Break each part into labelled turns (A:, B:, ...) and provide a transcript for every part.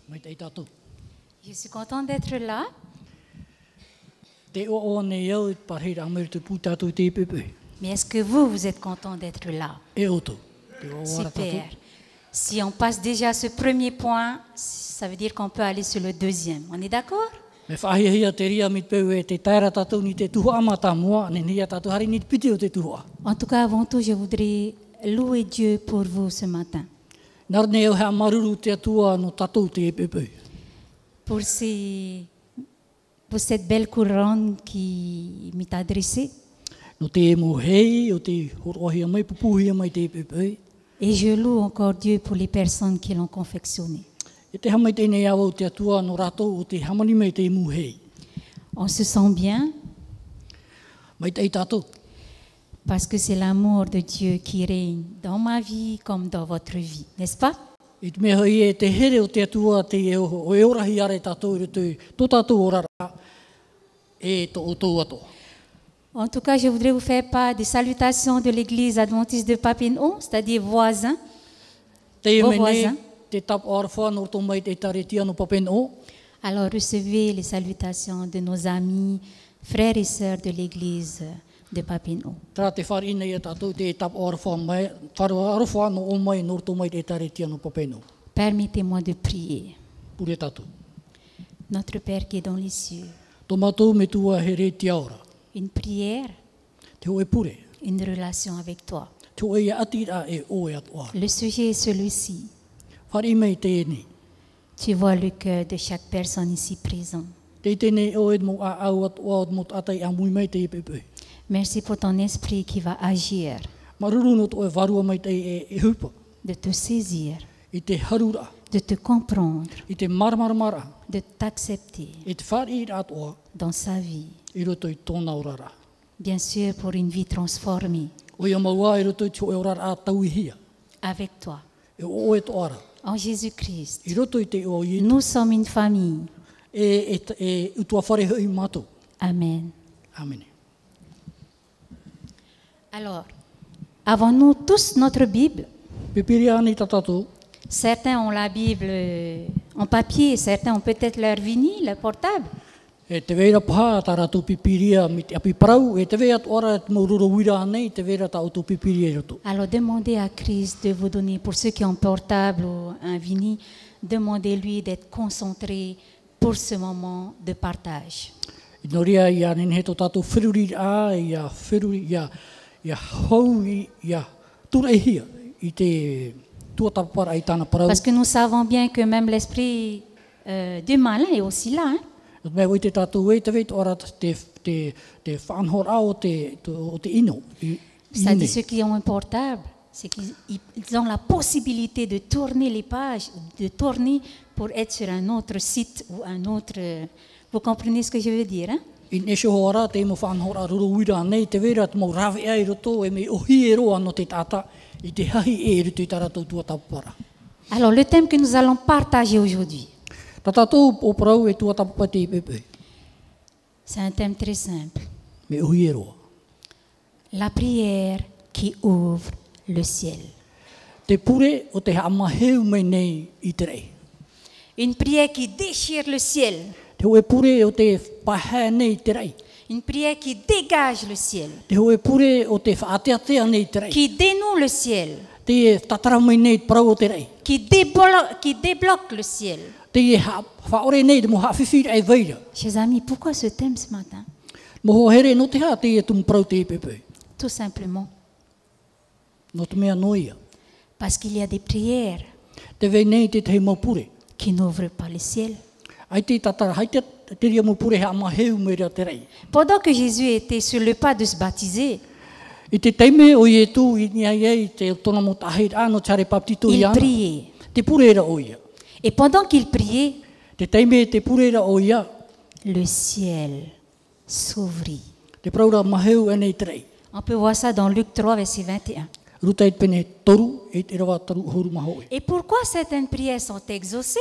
A: Mai te tatou.
B: Je suis contente d'être là.
A: Te o ne iau I parhira ameru te pū tatou te pepe.
B: Mais est-ce que vous êtes content d'être là?
A: E oto. Te o ara tatou.
B: Super. Si on passe déjà ce premier point, ça veut dire qu'on peut aller sur le deuxième. On est d'accord?
A: Me whahia te ria mit peu e te taira tatou ni te tuha amata mua, ne nia tatou hari ni te piti o te tuha.
B: En tout cas, avant tout, je voudrais louer Dieu pour vous ce matin.
A: Nar ne au hea maruru te atua no tatou te pepe.
B: Pour cette belle couronne qui m'est adressée.
A: No te emu hei o te horohia mai pupuhia mai te pepe.
B: Et je loue encore Dieu pour les personnes qui l'ont confectionné.
A: E te hamai te nei awa o te atua no rato o te hamani mai te emu hei.
B: On se sent bien
A: Mai te tatou.
B: parce que c'est l'amour de Dieu qui règne dans ma vie comme dans votre vie, n'est-ce pas?
A: I te mea hoi e te here o te atua te o e orahi are tatou i te tō tatou orara e to o tō ato.
B: En tout cas, je voudrais vous faire part des salutations de l'église adventiste de Papineau, c'est-à-dire voisins.
A: Te
B: Vos
A: mene
B: voisins.
A: te tap orwha no tō mai te taretia no papeno.
B: Alors recevez les salutations de nos amis, frères et sœurs de l'église de Papineau.
A: Tra te whare ina ia tatou te tap orwha mai, whare no o mai no tō mai te taretia no papeno.
B: Permettez-moi de prier.
A: Pure tatou.
B: Notre Père qui est dans les cieux,
A: Tō matou me tua here te aora.
B: une prière,
A: Te oe pure.
B: une relation avec toi.
A: Te oe ia atira e oe atoa.
B: Le sujet est celui-ci.
A: Whare mei te ni.
B: Tu vois le cœur de chaque personne ici présente.
A: Te tene oe mo a au atoa mo atai a mui mai te pepe.
B: Merci pour ton esprit qui va agir,
A: Maruru no to e varua mai te e hupa.
B: de te saisir,
A: I te harura.
B: de te comprendre,
A: I te marmaramara.
B: de t'accepter
A: I te whare i atoa.
B: dans sa vie.
A: I roto I tōna orara.
B: Bien sûr, pour une vie transformée
A: O ia maua I roto I tō e orara a tau I hia.
B: avec toi.
A: E o e toara.
B: En Jésus-Christ,
A: I roto I te o I
B: nous sommes une famille.
A: e utua whare hui mato.
B: Amen.
A: Amen.
B: Alors, avons-nous tous notre Bible?
A: Pipiri ani tatatou.
B: Certains ont la Bible en papier, certains ont peut-être leur vinyle, leur portable.
A: E te veira paha ta ratu pipiria mi te api parau. E te veira ora te maururo wira nei, te veira ta auto pipiria I roto.
B: Alors demandez à Christ de vous donner, pour ceux qui ont un portable ou un vinyle, demandez-lui d'être concentré pour ce moment de partage.
A: I noria ia nene to tatou whiruri a, ia whiruri, ia hau, ia tura e hia. I te tuatapara I tāna parau.
B: Parce que nous savons bien que même l'esprit du malin est aussi là. Hein?
A: Me oi te tatou e te veit ora te whanhora o te ino.
B: C'est-à-dire ceux qui ont un portable, c'est qu'ils ont la possibilité de tourner les pages, de tourner pour être sur un autre site ou un autre... Vous comprenez ce que je veux dire? Hein?
A: I nesho hora te mo whanhora ruro wira nei, te vera te mo rawe ai roto e me ohi e roa no te tata I te hahi e roto I taratou tuatapara.
B: Alors le thème que nous allons partager aujourd'hui,
A: Tatatou o parau e tuatapara te pepe.
B: c'est un thème très simple.
A: Me ohi e roa.
B: La prière qui ouvre le ciel.
A: Te pure o te hamaheu mai nei I te rei.
B: Une prière qui déchire le ciel.
A: Te hoe pure o te paha nei te rei.
B: Une prière qui dégage le ciel.
A: Te hoe pure o te whaateatea nei te rei.
B: Qui dénoue le ciel.
A: Te tatara mai nei parau o te rei.
B: Qui débloque le ciel.
A: Te whaore nei te mo hawhiwhira e veira.
B: Chers amis, pourquoi ce thème ce matin?
A: Moho here no te ha te e tum parau te pepe.
B: Tout simplement
A: No te mea noia.
B: parce qu'il y a des prières
A: Te vei nei te te maupure.
B: qui n'ouvrent pas le ciel.
A: Ai te tatara, hai te ria maupure ha maheu me rea te rei.
B: Pendant que Jésus était sur le pas de se baptiser,
A: I te teime o ie tu I nia iei te tona mo tahir ano tare paptito I
B: il
A: ana.
B: priait.
A: Te purera o ia.
B: Et pendant qu'il priait,
A: Te teime te purera o ia.
B: le ciel s'ouvrit.
A: Te praura maheu e nei te rei.
B: On peut voir ça dans Luc 3, verset 21.
A: Ruta I pene toru e te rawa taru horu maho e.
B: Et pourquoi certaines prières sont exaucées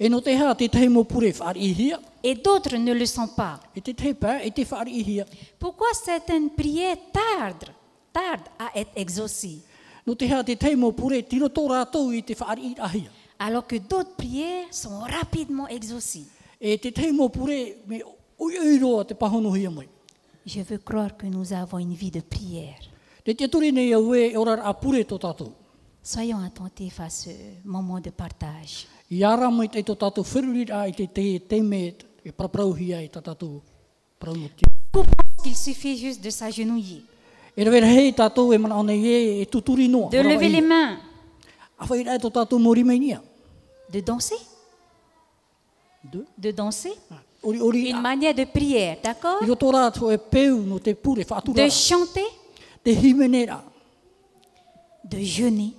A: E no te ha te teime mo pure whaari I hia.
B: et d'autres ne le sont pas?
A: E te te pa e te whaari I hia.
B: Pourquoi certaines prières tardent à être exaucées
A: No te ha te teime mo pure tiro tō rātou I te whaari I ahia.
B: alors que d'autres prières sont rapidement exaucées.
A: E te tei mō pure me ui roa te pahono hia mai.
B: Je veux croire que nous avons une vie de prière.
A: Te turi nei au e ora a pure tō tātou.
B: Soyons attentifs à ce moment de partage.
A: I ara mai te tō tātou whiruri a i te me e praprauhia i tā tātou praumoti.
B: Beaucoup pensent qu'il suffit juste de s'agenouiller,
A: E rewera hei tātou e mana ona e tuturi noa.
B: de lever les mains,
A: A whai rai tō tātou mori mai nia.
B: de danser. De danser.
A: Ori
B: Une manière de prière, d'accord?
A: I roto rā tō e peu no te pure whaatura.
B: De chanter,
A: Te himenera.
B: de jeûner,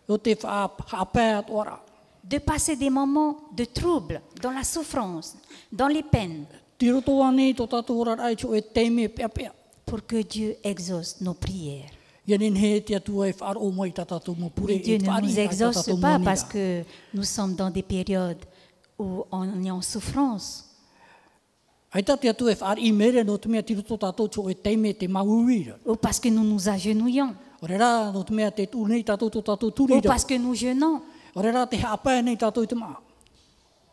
A: O te whaapea toara.
B: de passer des moments de trouble, dans la souffrance, dans les peines,
A: Ti roto ane tō tātou ora rai tō e teime pea pea.
B: pour que Dieu exauce nos prières.
A: Ia nen he te atua e whaaro mai tā tātou mo pure.
B: Et Dieu
A: e
B: ne
A: whaari
B: nous
A: ai tā
B: exauce
A: tātou
B: pas
A: monira.
B: parce que nous sommes dans des périodes où on est en souffrance.
A: Ai tā te atua e whaari mere no te mea ti roto tātou tō e teime te mauira.
B: Ou parce que nous nous agenouillons,
A: Ore rā no te mea te tū nei tātou tō tātou
B: ou
A: tūrira.
B: parce que nous jeûnons,
A: Ore rā te haapea nei tātou i te maa.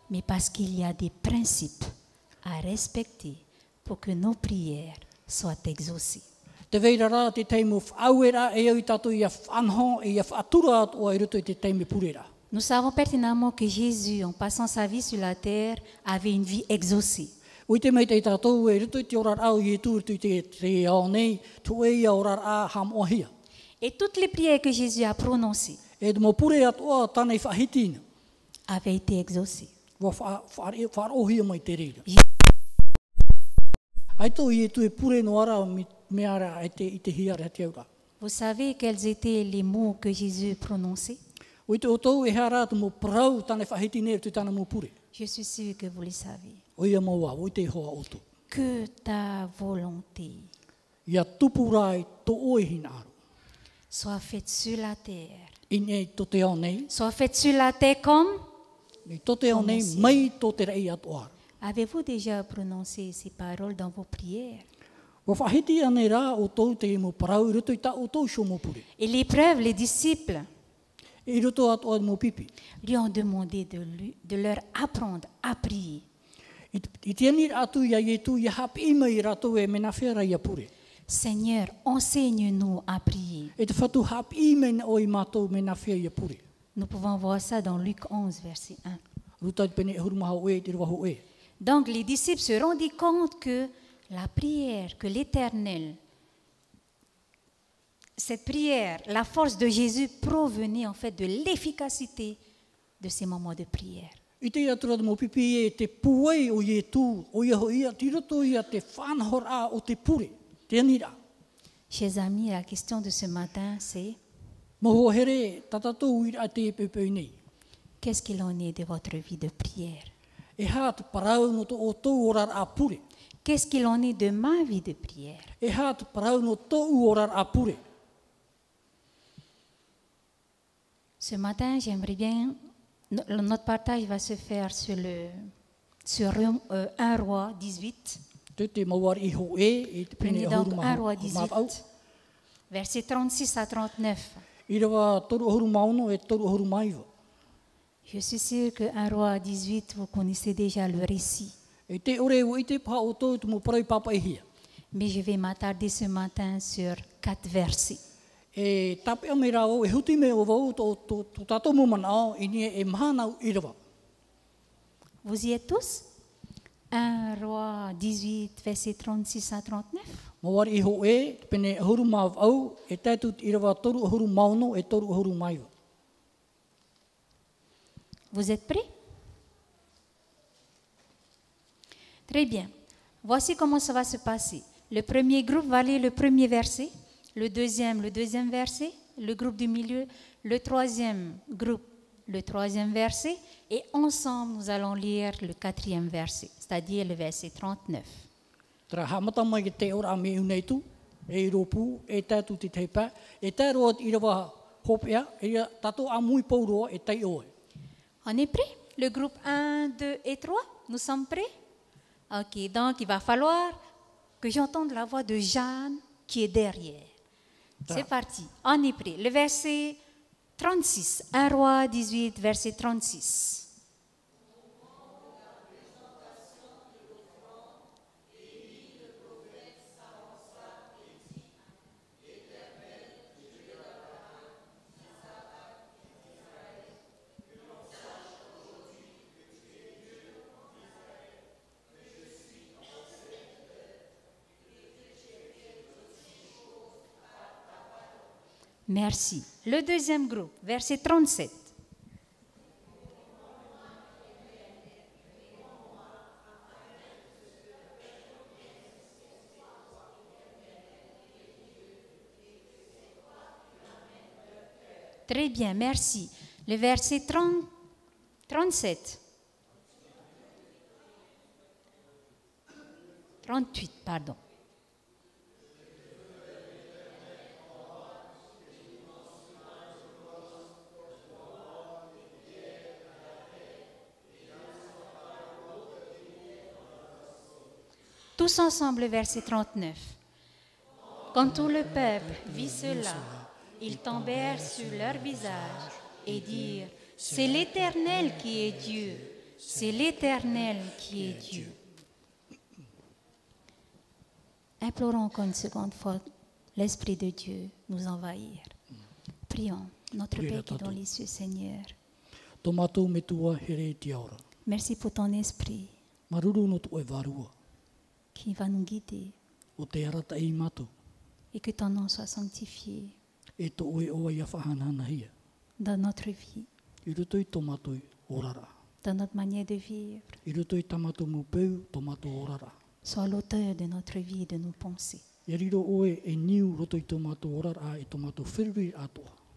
B: mais parce qu'il y a des principes à respecter pour que nos prières soient exaucées.
A: Te veira rā te teimo whaauera e au i tātou ia whanho e ia whaatura atua i roto i te teime purera.
B: Nous savons pertinemment que Jésus, en passant sa vie sur la terre, avait une vie exaucée.
A: Ui te mei te tātou e roto i te orar au i e tūrutu i te ao nei, tu e ia orar a ham ohia.
B: Et toutes les prières que Jésus a prononcées
A: E te mo pure atua tānei whahitina.
B: avaient été exaucées.
A: Wa whaarohia mai te reira. Ai tō i e tu e pure no ara me ara i te hiara te aura.
B: Vous savez quels étaient les mots que Jésus prononçait?
A: Ui te o tau e hara tu mo parau tānei whahitina e tu tāna mo pure.
B: Je suis sûre que vous le savez.
A: O ia maua, ui te hoa o tu.
B: Que ta volonté
A: Ia tupurai to oihina aru.
B: soit faite sur la terre.
A: I nei to te ao nei,
B: Soit faite sur la terre comme...
A: nei to te ao nei,
B: Como
A: mai to te rei atu aru.
B: Avez-vous déjà prononcé ces paroles dans vos prières?
A: Wa whahiti ane rā o tau te mo parau i roto i ta o tau sho mo pure.
B: Et l'épreuve, les disciples
A: I roto atu atu mo pipi.
B: lui ont demandé de leur apprendre à prier.
A: I te ani atu ia i tu i hapi ima i rato e mena whera ia pure.
B: Seigneur, enseigne-nous à prier.
A: E te whatu hapi ima o i mātou mena whera ia pure.
B: Nous pouvons voir ça dans Luc 11, verset 1.
A: Ruta i pene e hurumaha o e, te ruaho e.
B: Donc les disciples se rendaient compte que la prière, que l'Éternel, cette prière, la force de Jésus provenait en fait de l'efficacité de ces moments de prière.
A: I te atura mo pipi e te puei o i e tū, o ia ho ia, ti roto ia te whanhor a o te pure. Te ani rā.
B: Chers amis, la question de ce matin, c'est
A: Moho here, tatatou i a te pepeu nei.
B: qu'est-ce qu'il en est de votre vie de prière?
A: E hā te parau no to o tōu orar a pure.
B: Qu'est-ce qu'il en est de ma vie de prière?
A: E hā te parau no tōu orar a pure.
B: Ce matin, j'aimerais bien, notre partage va se faire sur 1 Roi 18.
A: Te te mauar i ho e te pene
B: Prenez
A: e
B: donc
A: huru
B: 1 Roi
A: mawau.
B: 18, versets 36 à 39.
A: I rawa toru huru mauno e toru huru maiwa.
B: Je suis sûre que 1 Roi 18, vous connaissez déjà le récit.
A: E te ore o i te pā o tōu tu mo parai papa e hia.
B: Mais je vais m'attarder ce matin sur 4 versets.
A: E tape a me rao, e huti me o vau tō tātou mo manao, i nie e mahanau i rawa.
B: Vous y êtes tous? 1 Roi 18, versets 36 à 39.
A: Mawar i ho e, te pene e huru mawau, e tētut i rawa toru huru mauno e toru huru maiwa.
B: Vous êtes prêts? Très bien. Voici comment ça va se passer. Le premier groupe va lire le premier verset, le deuxième verset, le groupe du milieu, le troisième groupe, le troisième verset, et ensemble nous allons lire le 4e verset, c'est-à-dire le verset 39.
A: Tara hamata mai ke te ora me unei tu, e i ropu, e tētut i te pā, e tā roa i rawa hopea, e ia tato a mui pauroa e tei oe.
B: On est prêts? Le groupe 1, 2 et 3, nous sommes prêts? Ok, donc il va falloir que j'entende la voix de Jeanne qui est derrière. C'est parti, on est prêt. Le verset 36, 1 Roi 18, verset 36. Merci. Le deuxième groupe, verset 37. Très bien, merci. Le verset 37. 38, pardon. Tous ensemble, verset 39. Quand tout le peuple vit cela, ils tombèrent sur leur visage et dirent, c'est l'Éternel qui est Dieu, c'est l'Éternel qui est Dieu. Implorons encore une seconde fois l'Esprit de Dieu nous envahir. Prions, notre Père qui est dans les cieux, Seigneur. Merci pour ton Esprit qui va nous guider et que ton nom soit sanctifié dans notre vie, dans notre manière de vivre. Sois l'auteur de notre vie et de nos pensées.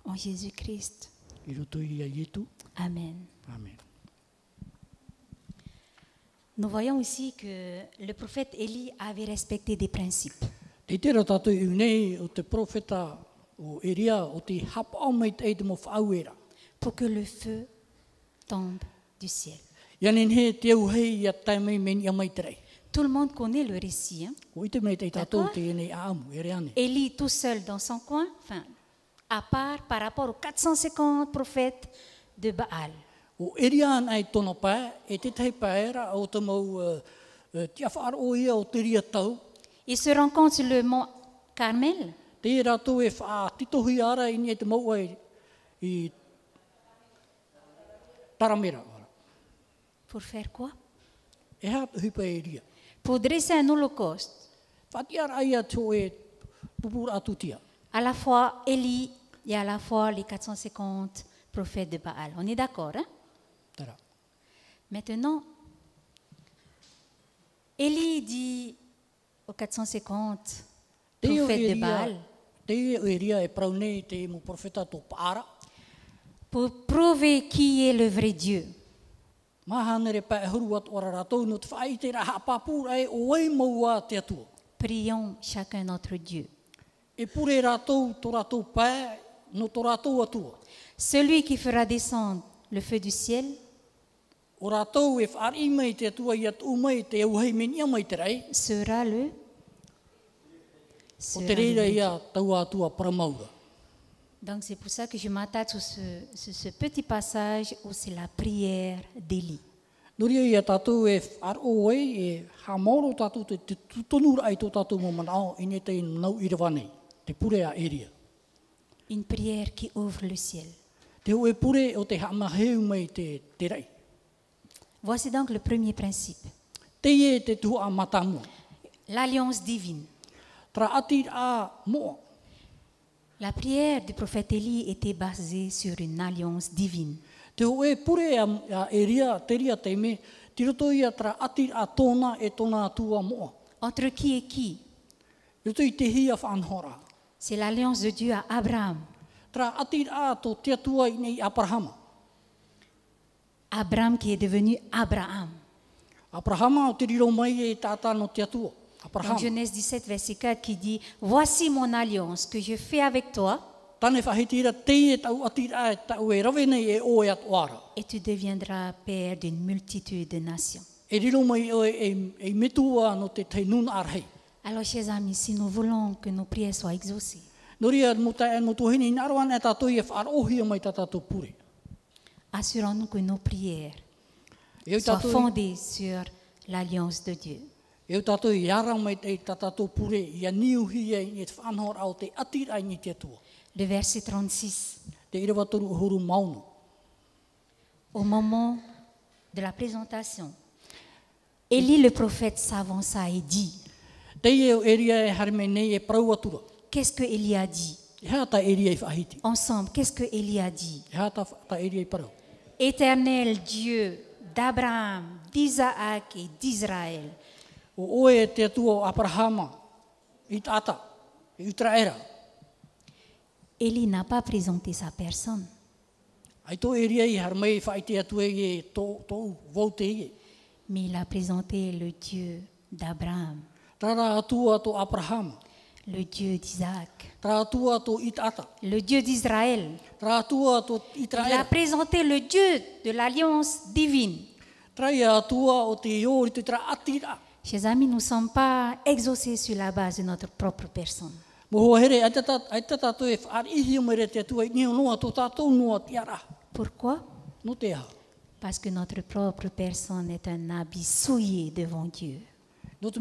B: En Jésus-Christ. Amen.
A: Amen.
B: Nous voyons aussi que le prophète Élie avait respecté des principes. Pour que le feu tombe du ciel. Tout le monde connaît le récit. Hein? Élie tout seul dans son coin, enfin, à part par rapport aux 450 prophètes de Baal. Il se rencontre sur le mont Carmel. Pour faire quoi? Pour dresser un holocauste. À la fois Élie et à la fois les 450 prophètes de Baal. On est d'accord, hein? Maintenant, Élie dit aux 450 prophètes de Baal, pour prouver qui est le vrai Dieu. Prions chacun notre Dieu. Celui qui fera descendre le feu du ciel sera le Donc c'est pour ça que je m'attarde sur ce petit passage où c'est la prière d'Élie. Une prière qui ouvre le ciel. Voici donc le premier principe. L'alliance divine. La prière du prophète Élie était basée sur une alliance divine. Entre qui et qui? C'est l'alliance de Dieu à Abraham. Abraham qui est devenu Abraham. Dans Genèse 17, verset 4, qui dit « Voici mon alliance que je fais avec toi, et tu deviendras père d'une multitude de nations. » Alors, chers amis, si nous voulons que nos prières soient exaucées,
A: Noria mutai mutuhini naruan e tātou ia whaarohia mai tā tātou pure.
B: Assurons-nous que nos prières
A: Eu
B: soient
A: tātou,
B: fondées sur l'alliance de Dieu.
A: eu tātou i arau mai te tā tātou pure, ia niuhi e i te whanhor au te atirai ni te atua.
B: Le verset 36.
A: Te irawaturu huru maunu.
B: Au moment de la présentation, Élie le prophète s'avança et dit,
A: Te eo eria e harme nei e prauatura.
B: qu'est-ce que Élie a dit?
A: E hea ta eria i whahiti.
B: Ensemble, qu'est-ce que Élie a dit?
A: E hea ta eria i parau.
B: Éternel Dieu d'Abraham, d'Isaac et d'Israël,
A: O oe e te atua o Abrahama, i tata, i Utraera.
B: Élie n'a pas présenté sa personne,
A: Ai tō eria i harmei whai te atua i tō vote i.
B: mais il a présenté le Dieu d'Abraham,
A: Tara atua tō Abrahama.
B: le Dieu d'Isaac,
A: Tara atua tō Itata.
B: le Dieu d'Israël.
A: Tara atua tō
B: Il a
A: Utraera.
B: présenté le Dieu de l'alliance divine.
A: Trai atua o te iori te tra atira.
B: Chers amis, nous ne sommes pas exaucés sur la base de notre propre personne.
A: Moho here, ai te tātou e whaarihi o mere te atua i nio noa tō tātou noa tiara.
B: Pourquoi?
A: No te aha.
B: Parce que notre propre personne est un habit souillé devant Dieu.
A: No te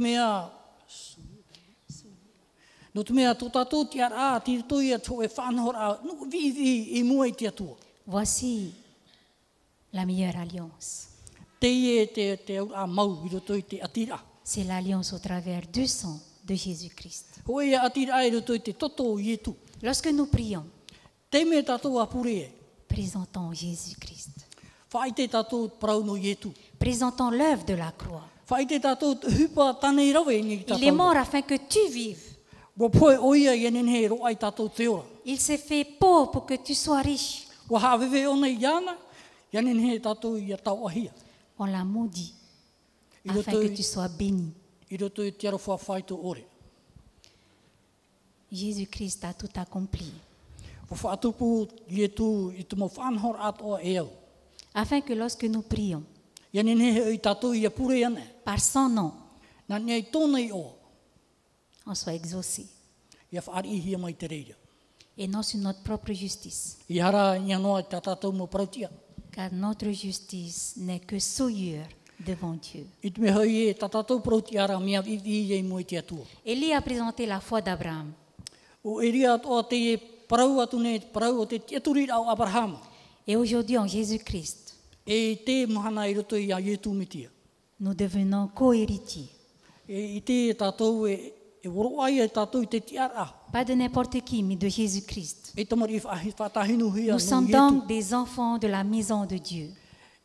A: mea tō tātou tiara, tirto ia tō e whanhora, no vivi i mua i te atua.
B: Voici la meilleure alliance.
A: Te ie te aura mau i roto i te atira.
B: C'est l'alliance au travers du sang de Jésus-Christ.
A: Ho ia atira i roto i te toto i etu.
B: Lorsque nous prions,
A: Te me tātou apure e.
B: présentons Jésus-Christ.
A: Whai te tātou parau no i etu.
B: Présentons l'œuvre de la croix.
A: Whai te tātou hupa tanei rawe ni ki
B: Il est
A: tātou.
B: mort afin que tu vives.
A: Wa poe o ia i anen he roa i tātou te ora.
B: Il s'est fait pauvre pour que tu sois riche.
A: Wa hawewe ona i ana, i anen he tātou i a tau ahia.
B: On l'a maudit
A: I
B: afin
A: roto
B: que
A: i-
B: tu sois béni.
A: I roto i te arofa whai tō ore.
B: Jésus-Christ a tout accompli
A: Wa whaatupu i etu i te mo whanhor atoa e au.
B: afin que lorsque nous prions
A: I anen he i tātou i a pure ana.
B: par son nom,
A: Nā nei tōna i o.
B: on soit exaucé
A: Ia whaarihi mai te reira.
B: et non sur notre propre justice.
A: I hara i anoa i tā tātou mo prautia.
B: Car notre justice n'est que souillure devant Dieu.
A: I te me hoi e tā tātou prautia ara mea vivi i mo i te atua.
B: Élie a présenté la foi d'Abraham.
A: O e ria atoa te e parau atu ne parau o te tiaturi au Abrahama.
B: Et aujourd'hui, en Jésus-Christ,
A: E te mahana i roto i a Ietu mitia.
B: nous devenons co-héritiers.
A: E i te tātou e woro ai e tātou i te tiara.
B: Pas de n'importe qui, mais de Jésus-Christ.
A: E tamari i whatahinu hia
B: Nous
A: no
B: sommes
A: Ietu.
B: donc des enfants de la maison de Dieu.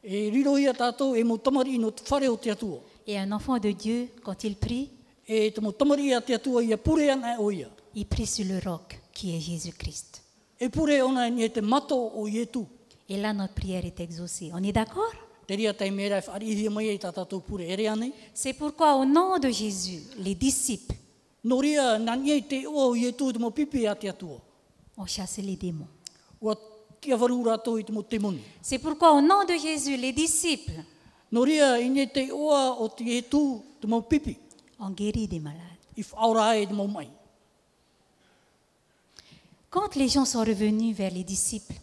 A: E riro ia tātou e mo tamari no te whare o te atua.
B: Et un enfant de Dieu, quand il prie,
A: E te mo tamari a te atua ia pure ana o ia.
B: il prie sur le roc qui est Jésus-Christ.
A: E pure ona ni e te mato o Ietu.
B: Et là, notre prière est exaucée. On est d'accord?
A: Te ria te mera e whaarihi mai e tā tātou pure ere anei.
B: C'est pourquoi, au nom de Jésus, les disciples
A: No ria nani e te o Ietu te mo pipi a te atua.
B: ont chassé les démons.
A: Ua kia waru rātou i te mo te moni.
B: C'est pourquoi, au nom de Jésus, les disciples
A: No ria i te oa o te Ietu te mo pipi.
B: ont guéri des malades.
A: I whaora e te mo mai.
B: Quand les gens sont revenus vers les disciples,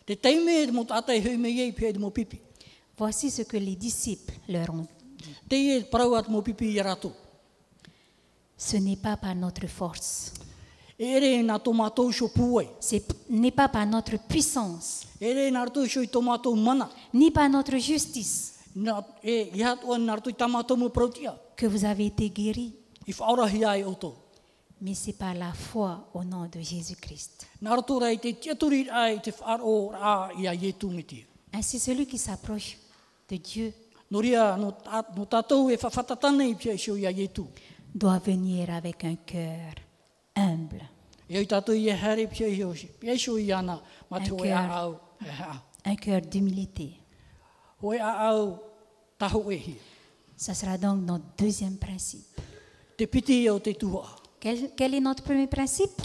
A: Te teime te mo tātai hui me iei pia te mo pipi.
B: voici ce que les disciples leur ont dit.
A: Te e parau a te mo pipi i a rātou.
B: Ce n'est pas par notre force,
A: E ere nā tō mātou sho pūai.
B: ce n'est pas par notre puissance,
A: E ere nā rātou sho i tō mātou mana.
B: ni par notre justice
A: I hatoa nā rātou i tā mātou mo prautia.
B: que vous avez été guéris,
A: I whaorahi ai o tō.
B: mais c'est par la foi au nom de Jésus-Christ.
A: Nā rātou rei te tiaturi ai te whaaro rā i a Ietu mitia.
B: Ainsi, celui qui s'approche de Dieu
A: No ria no tātou e whawhatatana i pia isio i a Ietu.
B: doit venir avec un cœur humble,
A: E oi tātou i e here pia isio i ana ma te
B: Un
A: oe
B: cœur.
A: a au.
B: un cœur d'humilité.
A: Oe a au taho e hi.
B: Ça sera donc notre deuxième principe.
A: Te piti o te tua.
B: Quel est notre premier principe?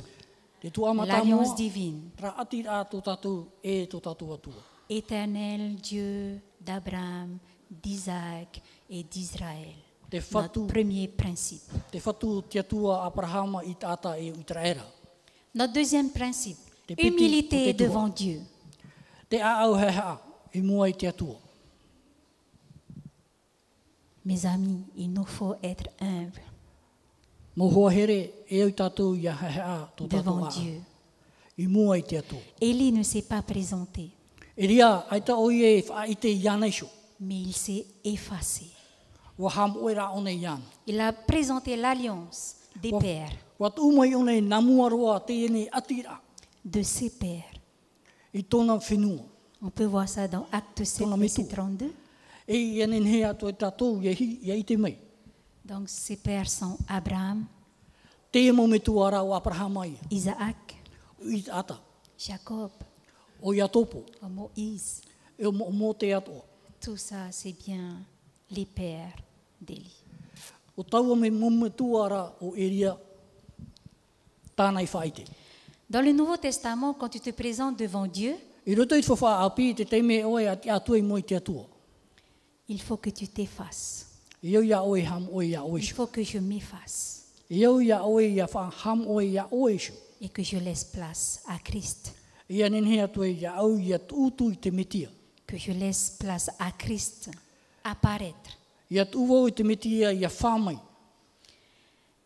A: Te tua mata
B: L'alliance
A: moa.
B: divine.
A: Ra ati rā tō tātou e tō tātou atua.
B: Éternel Dieu d'Abraham, d'Isaac et d'Israël.
A: Te
B: Notre
A: whatu,
B: premier principe.
A: te whatu te atua Abrahama i tāta e Utraera.
B: Notre deuxième principe,
A: Te piti o
B: humilité
A: te tua.
B: devant Dieu.
A: Te aau he ha, I mua I te atua.
B: Mes amis, il nous faut être humbles
A: Mo hoa here, e au tātou ia he ha, tō tātou
B: devant
A: a.
B: Dieu.
A: I mua I te atua.
B: Élie ne s'est pas présenté,
A: E ria, ai ta oi e whaite I ana iso.
B: mais il s'est effacé.
A: Wa ham oe ra one I ana.
B: Il a présenté l'alliance des pères,
A: Wa tu mai one namua roa te ene atira.
B: de ses pères.
A: I tōna whenua.
B: On peut voir ça dans Acte 7,
A: Ton
B: verset
A: amitu.
B: 32.
A: E I enen he atu e tātou i te mei.
B: Donc ses pères sont Abraham,
A: Te e mo me tuara o Abrahama ia.
B: Isaac,
A: I ata.
B: Jacob,
A: O ia topo.
B: Moïse.
A: E o mo te atoa.
B: Tout ça, c'est bien les pères d'Élie.
A: O taua me mo tuara o eria tānai whaite.
B: Dans le Nouveau Testament, quand tu te présentes devant Dieu,
A: I roto I te whawha api te teime oe ati atua I mo I te atua.
B: il faut que tu t'effaces.
A: I au ia oe ham oe ia oe
B: Il
A: shu.
B: faut que je m'efface
A: I au ia oe ia wha ham oe ia oe shu.
B: et que je laisse place à Christ.
A: I anen he atu e ia au ia tūtu I te metia.
B: Que je laisse place à Christ apparaître.
A: Ia tūwau I te metia ia whamai.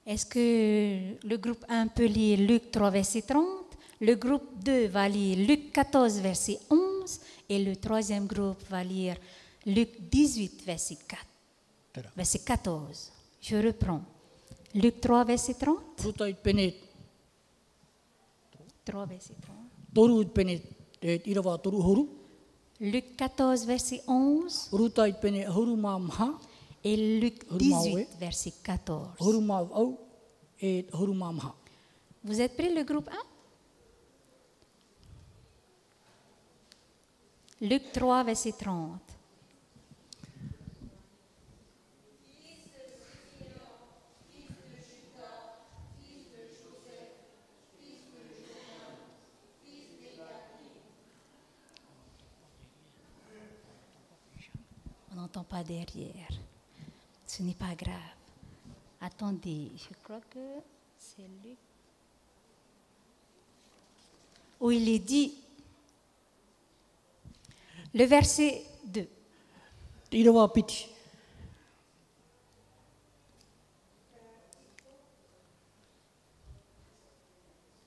B: Est-ce que le groupe 1 peut lire Luc 3, verset 30? Le groupe 2 va lire Luc 14, verset 11. Et le troisième groupe va lire Luc 18, verset 4.
A: Tera.
B: Verset 14. Je reprends. Luc 3, verset 30.
A: Ruta I pene
B: 3, verset 30.
A: toru I pene te irawa toru horu.
B: Luc 14, verset 11.
A: Ruta I pene horu mā maha.
B: Et Luc
A: Horumawe.
B: 18, verset 14.
A: Horu mā au e horu mā maha.
B: Vous êtes prêts, le groupe 1? Luc 3, verset 30. On n'entend pas derrière. Ce n'est pas grave. Attendez, je crois que c'est Luc. Où il est dit, le verset 2.
A: Te irawa piti.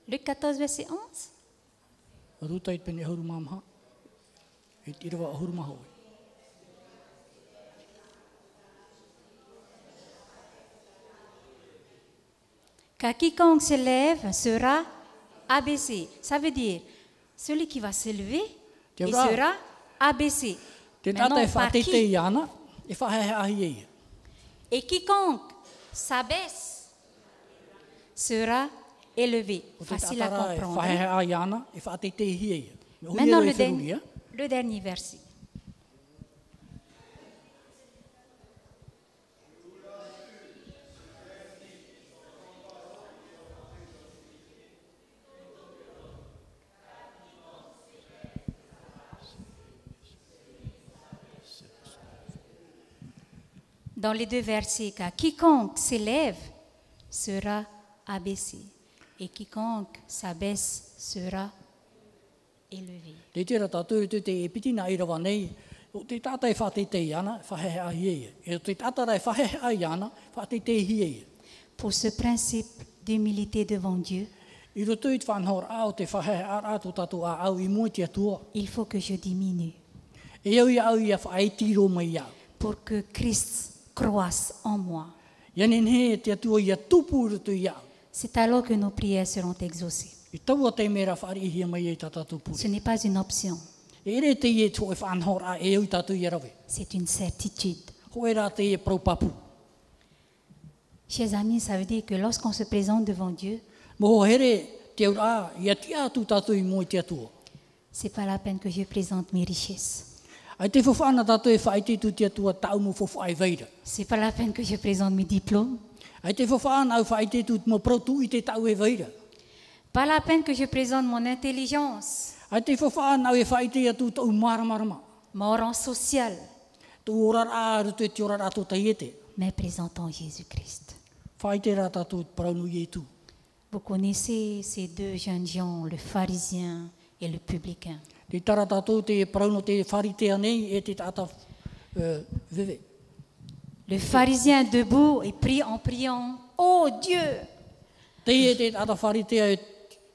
B: Luc 14, verset 11.
A: Ruta I pene horu mā maha. E te irawa horu maha oe.
B: Car quiconque se lève sera abaissé. Ça veut dire, celui qui va se lever,
A: C'est
B: il
A: vrai.
B: sera abaissé.
A: Te
B: Maintenant,
A: tata e
B: par
A: whateite
B: qui?
A: I ana, e whahehe ahi eia.
B: Et quiconque s'abaisse sera élevé.
A: O te
B: Facile à
A: tatara e
B: comprendre.
A: whahehe ahi ana, e whateite hi eia. Me hui
B: Maintenant,
A: ero e whiruri,
B: le dernier verset. Dans les deux versets, car quiconque s'élève sera abaissé, et quiconque s'abaisse sera élevé.
A: Te tera tātou te te e piti nā irawa nei, o te tata e whateite I ana, whahehe ahi eia. E o te tatara e whahehe ahi ana, whateite hi eia.
B: Pour ce principe d'humilité devant Dieu,
A: I roto I te whanhor au te whahehe ar atu tātou a au I mua te atua.
B: il faut que je diminue
A: E au I au I a whaetiro mai au.
B: pour que Christ croisse en moi.
A: Ianen he te atua I a tupu roto I au.
B: C'est alors que nos prières seront exaucées.
A: I taua te mera whaarihia mai e tātou
B: Ce
A: pure.
B: n'est pas une option,
A: E ere te I e tō e whanhor a e au tātou I arawe.
B: c'est une certitude.
A: Hoe rā te e praupapu.
B: Chers amis, ça veut dire que lorsqu'on se présente devant Dieu,
A: Moho here te ura I a ti atu tātou I mua te atua.
B: c'est pas la peine que je présente mes richesses.
A: Ai te whawhana tātou e whaite tu te atua tau mo whawhai veira.
B: C'est pas la peine que je présente mes diplômes.
A: Ai te whawhana au whaite tu mo protu I te tau e veira.
B: Pas la peine que je présente mon intelligence,
A: Ai te whawhana au e whaite atu tau maramarama.
B: mon rang social,
A: Tu orar a rutu e te orar ato taiete.
B: mais présentons Jésus-Christ.
A: Whaite rā tātou praunu I e tu.
B: Vous connaissez ces deux jeunes gens, le pharisien et le publicain.
A: Te tara tātou te parauno te wharitea nei e te tata veve.
B: Le pharisien debout et prie en priant, « Oh Dieu,
A: Te e te tata wharitea e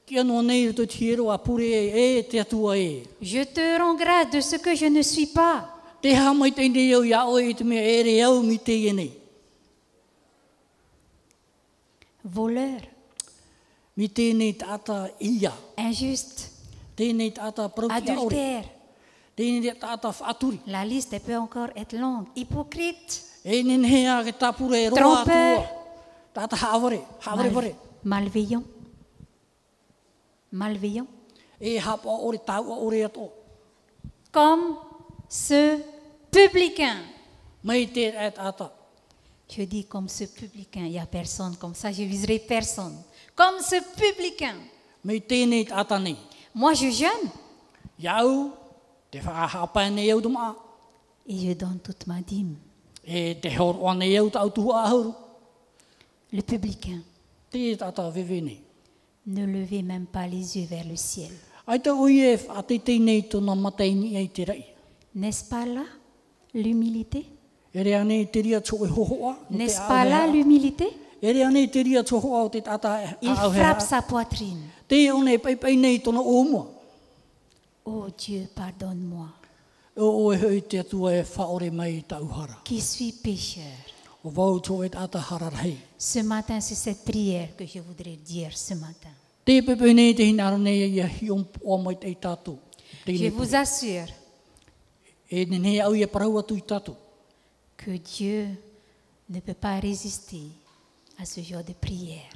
A: ki anō nei to tiero a pure e te atua e.
B: je te rends grâce de ce que je ne suis pas.
A: Te hamai te nei au ia o e te mea ere au mi te e nei.
B: Voleur,
A: Mi tēnei tata ia.
B: injuste,
A: Tēnei tata prauti aore.
B: adultère.
A: Tēnei tata whaaturi.
B: La liste peut encore être longue. Hypocrite,
A: E nenhea ke tapure e roa
B: Trompeur.
A: atua. Tata haaware, haaware ware.
B: malveillant. Malveillant.
A: E hapa ore tau ore ato.
B: Comme ce publicain.
A: Mai te e tata.
B: Je dis comme ce publicain, il n'y a personne comme ça, je viserai personne. Comme ce publicain.
A: Mai tēnei tata nei.
B: Moi, je jeûne
A: Iau, te whahapa nei au tuma.
B: et je donne toute ma dîme.
A: E te horo nei au tau tuha ahuru.
B: Le publicain,
A: Te tata veve nei.
B: ne levez même pas les yeux vers le ciel.
A: Ai te oi e whaatei nei tōna mataini ai te rei.
B: N'est-ce pas là l'humilité?
A: E rea nei te ria tō e hohoa. no te
B: N'est-ce
A: ao
B: pas
A: hea.
B: là l'humilité?
A: E rea nei te ria tō hoa o te tata
B: Il
A: au
B: frappe
A: hea.
B: sa poitrine.
A: Te one pei nei tōna omua.
B: Oh Dieu, pardonne-moi,
A: O e hoi te atua e whaore mai tauhara.
B: qui suis pécheur.
A: O vau tō e tata hararhei.
B: Ce matin, c'est cette prière que je voudrais dire ce matin.
A: Te pepe nei te hinaro nei ia hiom o mai te tātou.
B: Je vous assure
A: E nenei au ia parau atu I tātou.
B: que Dieu ne peut pas résister à ce genre de prière.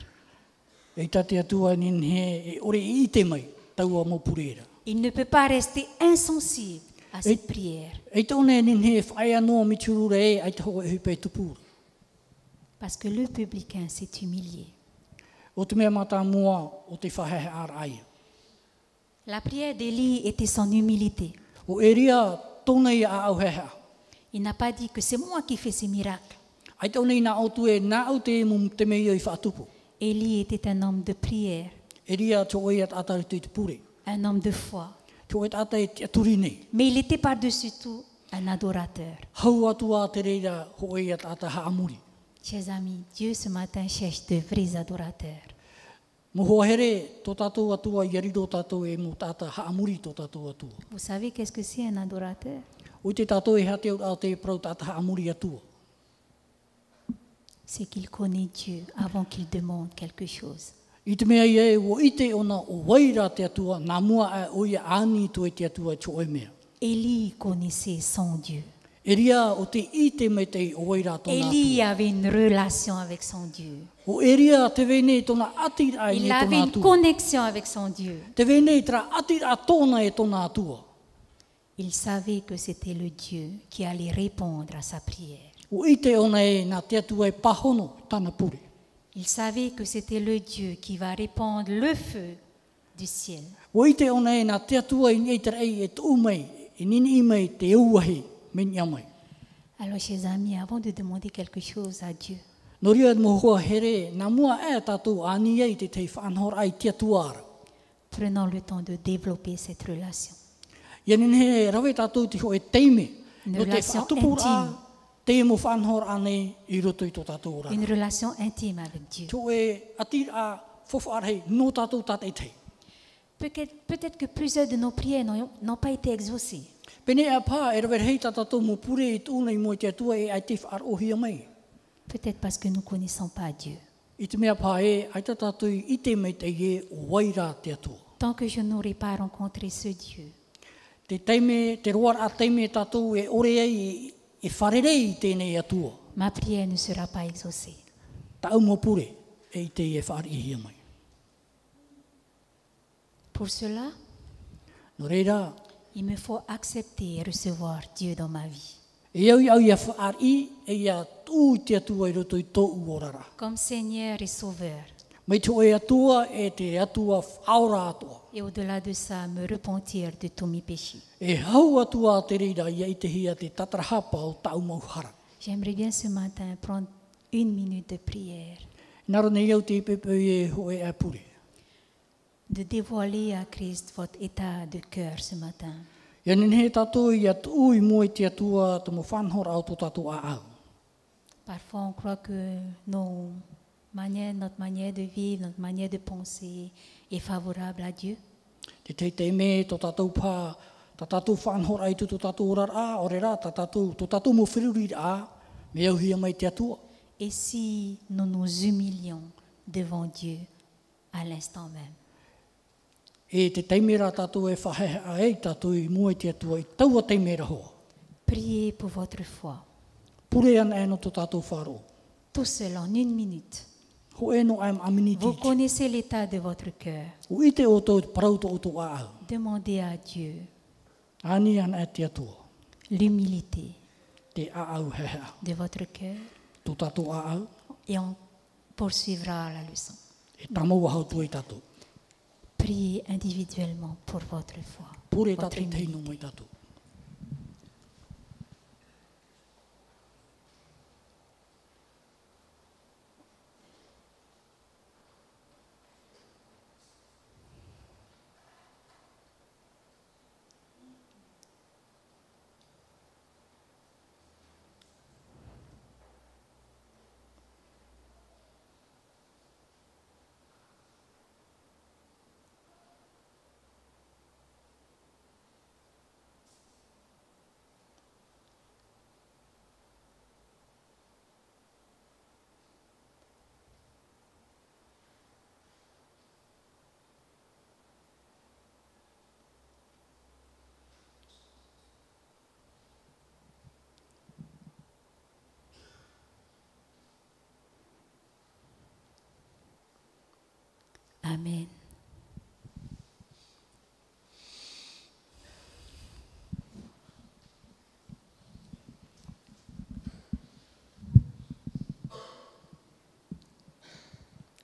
A: E tate atua nenei e ore I te mai taua mo purera.
B: Il ne peut pas rester insensible à cette prière.
A: E tōne nenei whae anō mi turure e ai te hoa e hupe tupura.
B: Parce que le publicain s'est humilié.
A: O te mea mata mua o te whahehe ar ai.
B: La prière d'Élie était son humilité.
A: O e ria tōna I a au heha.
B: Il n'a pas dit que c'est moi qui fais ces miracles.
A: Ai tōne I nā autu e nā au te mu te mea I whaatupu.
B: Élie était un homme de prière,
A: E ria tō e at atari te pure.
B: un homme de foi.
A: Tō e tata e te aturi nei.
B: Mais il était par-dessus tout un adorateur.
A: Hau atua te reira ho e at ata haamuri.
B: Chers amis, Dieu ce matin cherche de vrais adorateurs.
A: Mo hoa here, tō tātou atua I arido tātou e mo tāta haamuri tō tātou atua.
B: Vous savez qu'est-ce que c'est un adorateur?
A: O te tātou e hate au te prau tāta haamuri atua.
B: C'est qu'il connaît Dieu avant qu'il demande quelque chose.
A: I te mea ia e o ite ona o waira te atua, nā mua a o ia ani to e te atua tō e mea.
B: Élie connaissait son Dieu.
A: E ria o te ite me te o waira tōna
B: Élie
A: atua.
B: avait une relation avec son Dieu.
A: O e ria te vene tōna atira e
B: Il
A: ne
B: avait
A: tōna
B: une
A: atua.
B: connexion avec son Dieu.
A: Te vene tra atira tōna e tōna atua.
B: Il savait que c'était le Dieu qui allait répondre à sa prière.
A: O ite ona e nā te atua e pahono tāna pure.
B: Il savait que c'était le Dieu qui va répandre le feu du ciel.
A: O ite ona e nā te atua I nei te rei e tō mai, e nini I mai te uahi me ni amai.
B: Alors, chers amis, avant de demander quelque chose à Dieu,
A: No ria mo hoa here, nā mua e tātou ani ei te tei whanhor ai te atua ara.
B: prenons le temps de développer cette relation.
A: Ia nene he rawe tātou te ho e teime,
B: Une
A: no te
B: relation
A: whatupura,
B: intime.
A: te mo whanhor ane I roto I tō tātou ora.
B: Une relation intime avec Dieu.
A: Tō e atira whawharhei no tātou tātei tei.
B: Peut-être que plusieurs de nos prières n'ont pas été exaucées.
A: Pene a pā, e rawe hei tātou mo pure I tūnei mo te atua e ai te whaarohia mai.
B: Peut-être parce que nous ne connaissons pas Dieu.
A: I te mea pā e, ai tā tātou I te mei te e o waira te atua.
B: Tant que je n'aurai pas rencontré ce Dieu,
A: Te teime, te roar a teime tātou e ore ei e wharerei I tēnei atua.
B: ma prière ne sera pas exaucée.
A: Tau mo pure e I te e whaarihia mai.
B: Pour cela,
A: No reira,
B: il me faut accepter et recevoir Dieu dans ma vie.
A: e au ia whaari e ia tū te atua I roto I tō uorara.
B: Comme Seigneur et Sauveur.
A: Mai tō e atua e te atua whaora atua.
B: Et au-delà de ça, me repentir de tous mes péchés.
A: E hau atua te reira ia I te hia te tatarahapa o tau mauhara.
B: J'aimerais bien ce matin prendre une minute de prière
A: Naro nei au te pepe e ho e apure.
B: De dévoiler à Christ votre état de cœur ce matin.
A: Ia nin he tatou ia tui mo i te atua te mo whanhora au to tatou a au.
B: Parfois, on croit que notre manière de vivre, notre manière de penser est favorable à Dieu.
A: Te me to tatou pā, ta tatou whanhora i to tatou orar a, ore rā, to tatou mo whiruri a, me au hia mai te atua.
B: Et si nous nous humilions devant Dieu à l'instant même?
A: E te teimera tatou e whahe a ei tatou i mua i te atua, i taua teimera hoa.
B: Priez pour votre foi.
A: Pure ana e no to tatou wharo.
B: Tout seul en 1 minute.
A: Ho e no am aminiti.
B: Vous connaissez l'état de votre cœur.
A: O i te o tō parauto o tō a au.
B: Demandez à Dieu
A: Ani ana e te atua.
B: l'humilité
A: Te a au he hea.
B: de votre cœur
A: Tō tatou a au.
B: et on poursuivra la leçon.
A: E tamau ahau tu i tatou.
B: Priez individuellement pour votre foi.
A: Pure
B: votre
A: tatou teinu
B: humilité.
A: mai tatou.
B: Amen.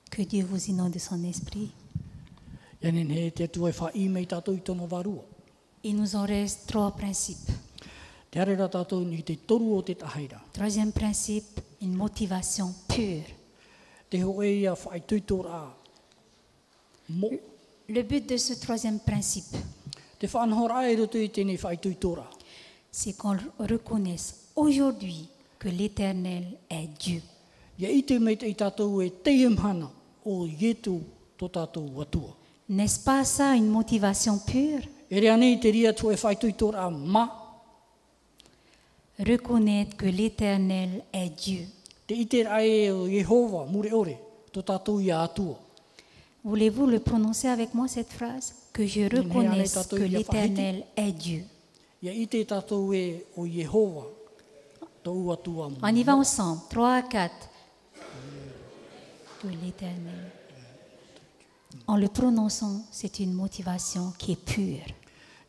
B: Que Dieu vous inonde de son esprit.
A: Ia nen he te atua e wha i mei tatou i tono varua.
B: Il nous en reste 3 principes.
A: Te arera tatou ni te toru o te taheira.
B: 3e principe, une motivation pure.
A: Te ho e ia whai tuitora mo.
B: Le but de ce 3e principe,
A: Te whanhora e roto i tēnei whai tuitora.
B: c'est qu'on reconnaisse aujourd'hui que l'Éternel est Dieu.
A: Ia i te mei te i tatou e teimhana o ietu to tatou watua.
B: N'est-ce pas ça une motivation pure?
A: E rea nei te ria tu e whai tuitora ma.
B: Reconnaître que l'Éternel est Dieu.
A: Te ite rae o Yehova, mure ore, to tatou ia atua.
B: Voulez-vous le prononcer avec moi cette phrase? Que je reconnaisse que l'Éternel est Dieu.
A: Ia ite tatou e o Yehova, to uatua mo.
B: On y va ensemble. 3, 4. Que l'Éternel. En le prononçant, c'est une motivation qui est pure.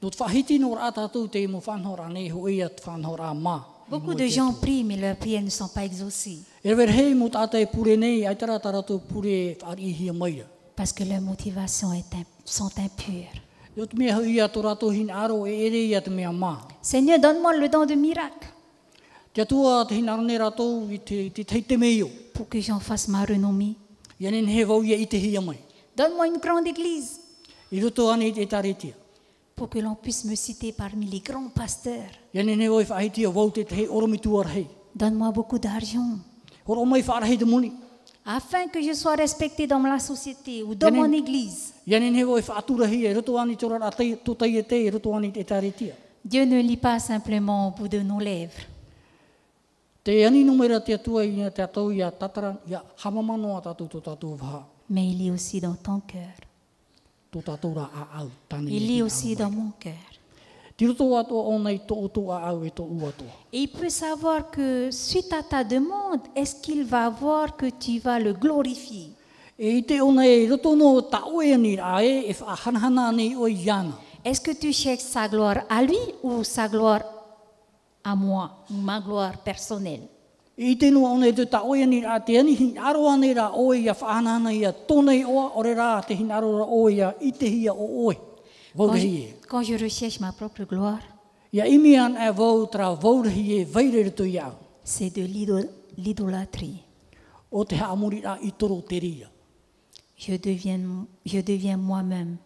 A: No te whahiti no rā tatou te mo whanhora nei ho ia te whanhora ma.
B: Beaucoup de gens prient, mais leurs prières ne sont pas exaucées.
A: E ver hei mo tātai pure nei, ai tara taratou pure whaarihia maia.
B: Parce que leurs motivations sont impures.
A: Yo te mea hui ia to rato hin aro e ere ia te mea ma.
B: Seigneur, donne-moi le don de miracle
A: Te atua te hin arone rato i te teite meio.
B: pour que j'en fasse ma renommée.
A: Ia nen he vau ia i te hia mai.
B: Donne-moi une grande église
A: I roto ane i te taretia.
B: pour que l'on puisse me citer parmi les grands pasteurs.
A: Ia nen he oi whahiti o vau te te he oromi tuar hei.
B: Donne-moi beaucoup d'argent
A: Horo mai whaarahei te muni.
B: afin que je sois respecté dans la société ou dans mon église.
A: Ia nen he oi whaaturahi e roto ane tōra a to tai e te e roto ane i te taretia.
B: Dieu ne lit pas simplement au bout de nos lèvres.
A: Te ani numera te atua i te atou ia tatara, ia hamamanoa tatou to tatou waha.
B: Mais il lit aussi dans ton cœur.
A: To tatou ra a au. Tane
B: Il
A: e
B: lit
A: ki
B: aussi
A: au mai.
B: dans mon cœur.
A: Ti roto atoa o nei to o to a au e to uatoa.
B: Et il peut savoir que suite à ta demande, est-ce qu'il va voir que tu vas le glorifier?
A: E i te ona e roto no ta oe ani ra e whahanahana nei o iana.
B: Est-ce que tu cherches sa gloire à lui ou sa gloire à moi, ou ma gloire personnelle?
A: E i te noa ona e te ta oe ani ra te ani hin aro ane ra oe ia whahanahana ia tonei oa ore ra te hin aro ra oe ia i te hia o oe. Vaurehi e.
B: Quand je recherche ma propre gloire,
A: Ia imi an e vau tra vaurehi e veireretu iau.
B: c'est de l'idolâtrie.
A: O te haamuri a I toro te ria.
B: Je deviens moi-même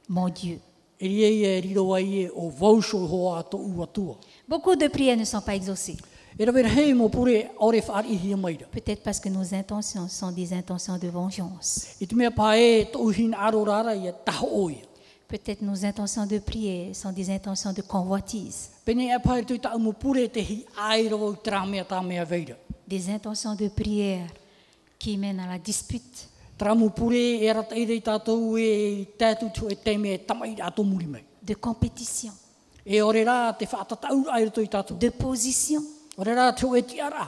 B: mon Dieu.
A: E ria e riro ai e o vauso hoa to uatua.
B: Beaucoup de prières ne sont pas exaucées.
A: E rawera hei mo pure ore whaarihi maira.
B: Peut-être parce que nos intentions sont des intentions de vengeance.
A: I te mea pae to uhin aro rara ia taho oia.
B: Peut-être nos intentions de prière sont des intentions de convoitise.
A: Pene e pae tui ta mo pure te hi airo o tra mea ta mea veira.
B: Des intentions de prière qui mènent à la dispute.
A: Tra mo pure e rata i tātou e tātou tu e te mea tamai ato muri mai.
B: De compétition.
A: E ore rā te whaatatau airo tui tātou.
B: De position.
A: Ore rā te o e tiara.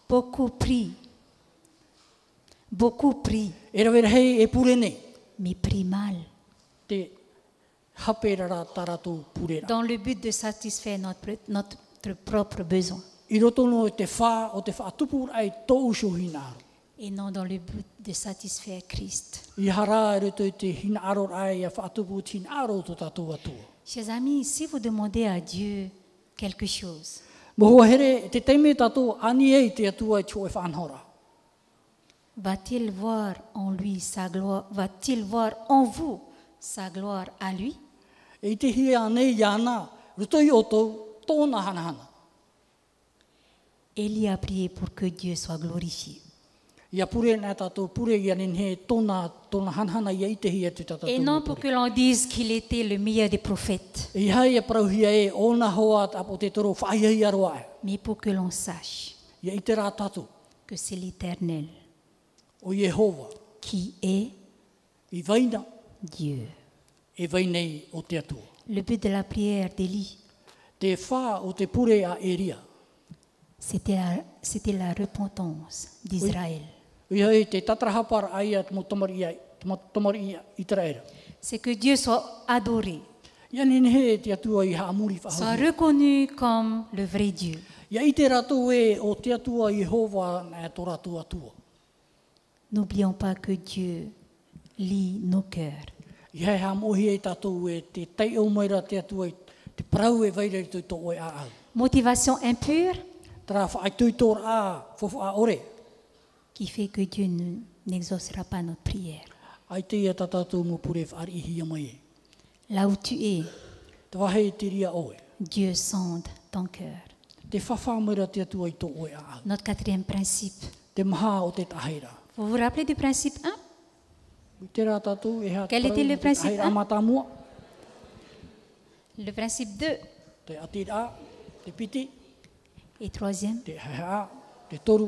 B: Beaucoup prient. Beaucoup prient.
A: E rawera hei e pure nei.
B: Mais prient mal.
A: Te hapera rā taratou pure rā.
B: Dans le but de satisfaire notre propre besoin.
A: I roto no te whā o te whaatupu ai tō uso hinaro.
B: Et non dans le but de satisfaire Christ.
A: I hara e roto te hinaro ai a whaatupu hinaro to tātou atua.
B: Chers amis, si vous demandez à Dieu quelque chose,
A: Mohua here, te teime tātou ani ei te atua e tō e whanhora.
B: va-t-il voir en lui sa gloire, va-t-il voir en vous sa gloire à lui?
A: E te hia nei iana, roto i oto, tōna hanahana.
B: Élie a prié pour que Dieu soit glorifié.
A: Ia pure nā tātou pure ia nin he tōna hanahana ia i te hia tu tātou.
B: Et non pour que l'on dise qu'il était le meilleur des prophètes,
A: I hai e parauhia e ona hoa apo te toro whaia aroa e.
B: mais pour que l'on sache
A: Ia i te rā tātou,
B: que c'est l'Éternel
A: o Yehova,
B: qui est
A: i vaina,
B: Dieu.
A: e vainei o te atua.
B: Le but de la prière d'Élie,
A: Te whā o te pure a Eria.
B: c'était la repentance d'Israël.
A: I hai te tatrahapara aia te mo tomari ia i Israel.
B: C'est que Dieu soit adoré,
A: Ia nin he te atua i haamuri
B: soit
A: whahau.
B: reconnu comme le vrai Dieu.
A: Ia i te rato e o te atua Yehova nā tō ratu atua.
B: N'oublions pas que Dieu lit nos cœurs.
A: I hai hamohi e tātou e te tei o maira te atua i te parau e vaira i tui tō oe a au.
B: Motivation impure
A: Tara whaai tui tō a fofu a ore.
B: qui fait que Dieu n'exaucera pas notre prière.
A: Ai te ia tātou mo pure whaari hi mai e.
B: Là où tu es,
A: Te wahei te ria oe.
B: Dieu sonde ton cœur.
A: Te whawhamaira te atua i tō oe a au.
B: Notre quatrième principe.
A: Te maha o te taheira.
B: Vous vous rappelez du principe 1?
A: I te rā tātou e hea
B: Quel était le principe,
A: taheira
B: hein?
A: amata mua.
B: Le principe 2.
A: Te atira, te piti,
B: Et troisième,
A: te hea, te toru,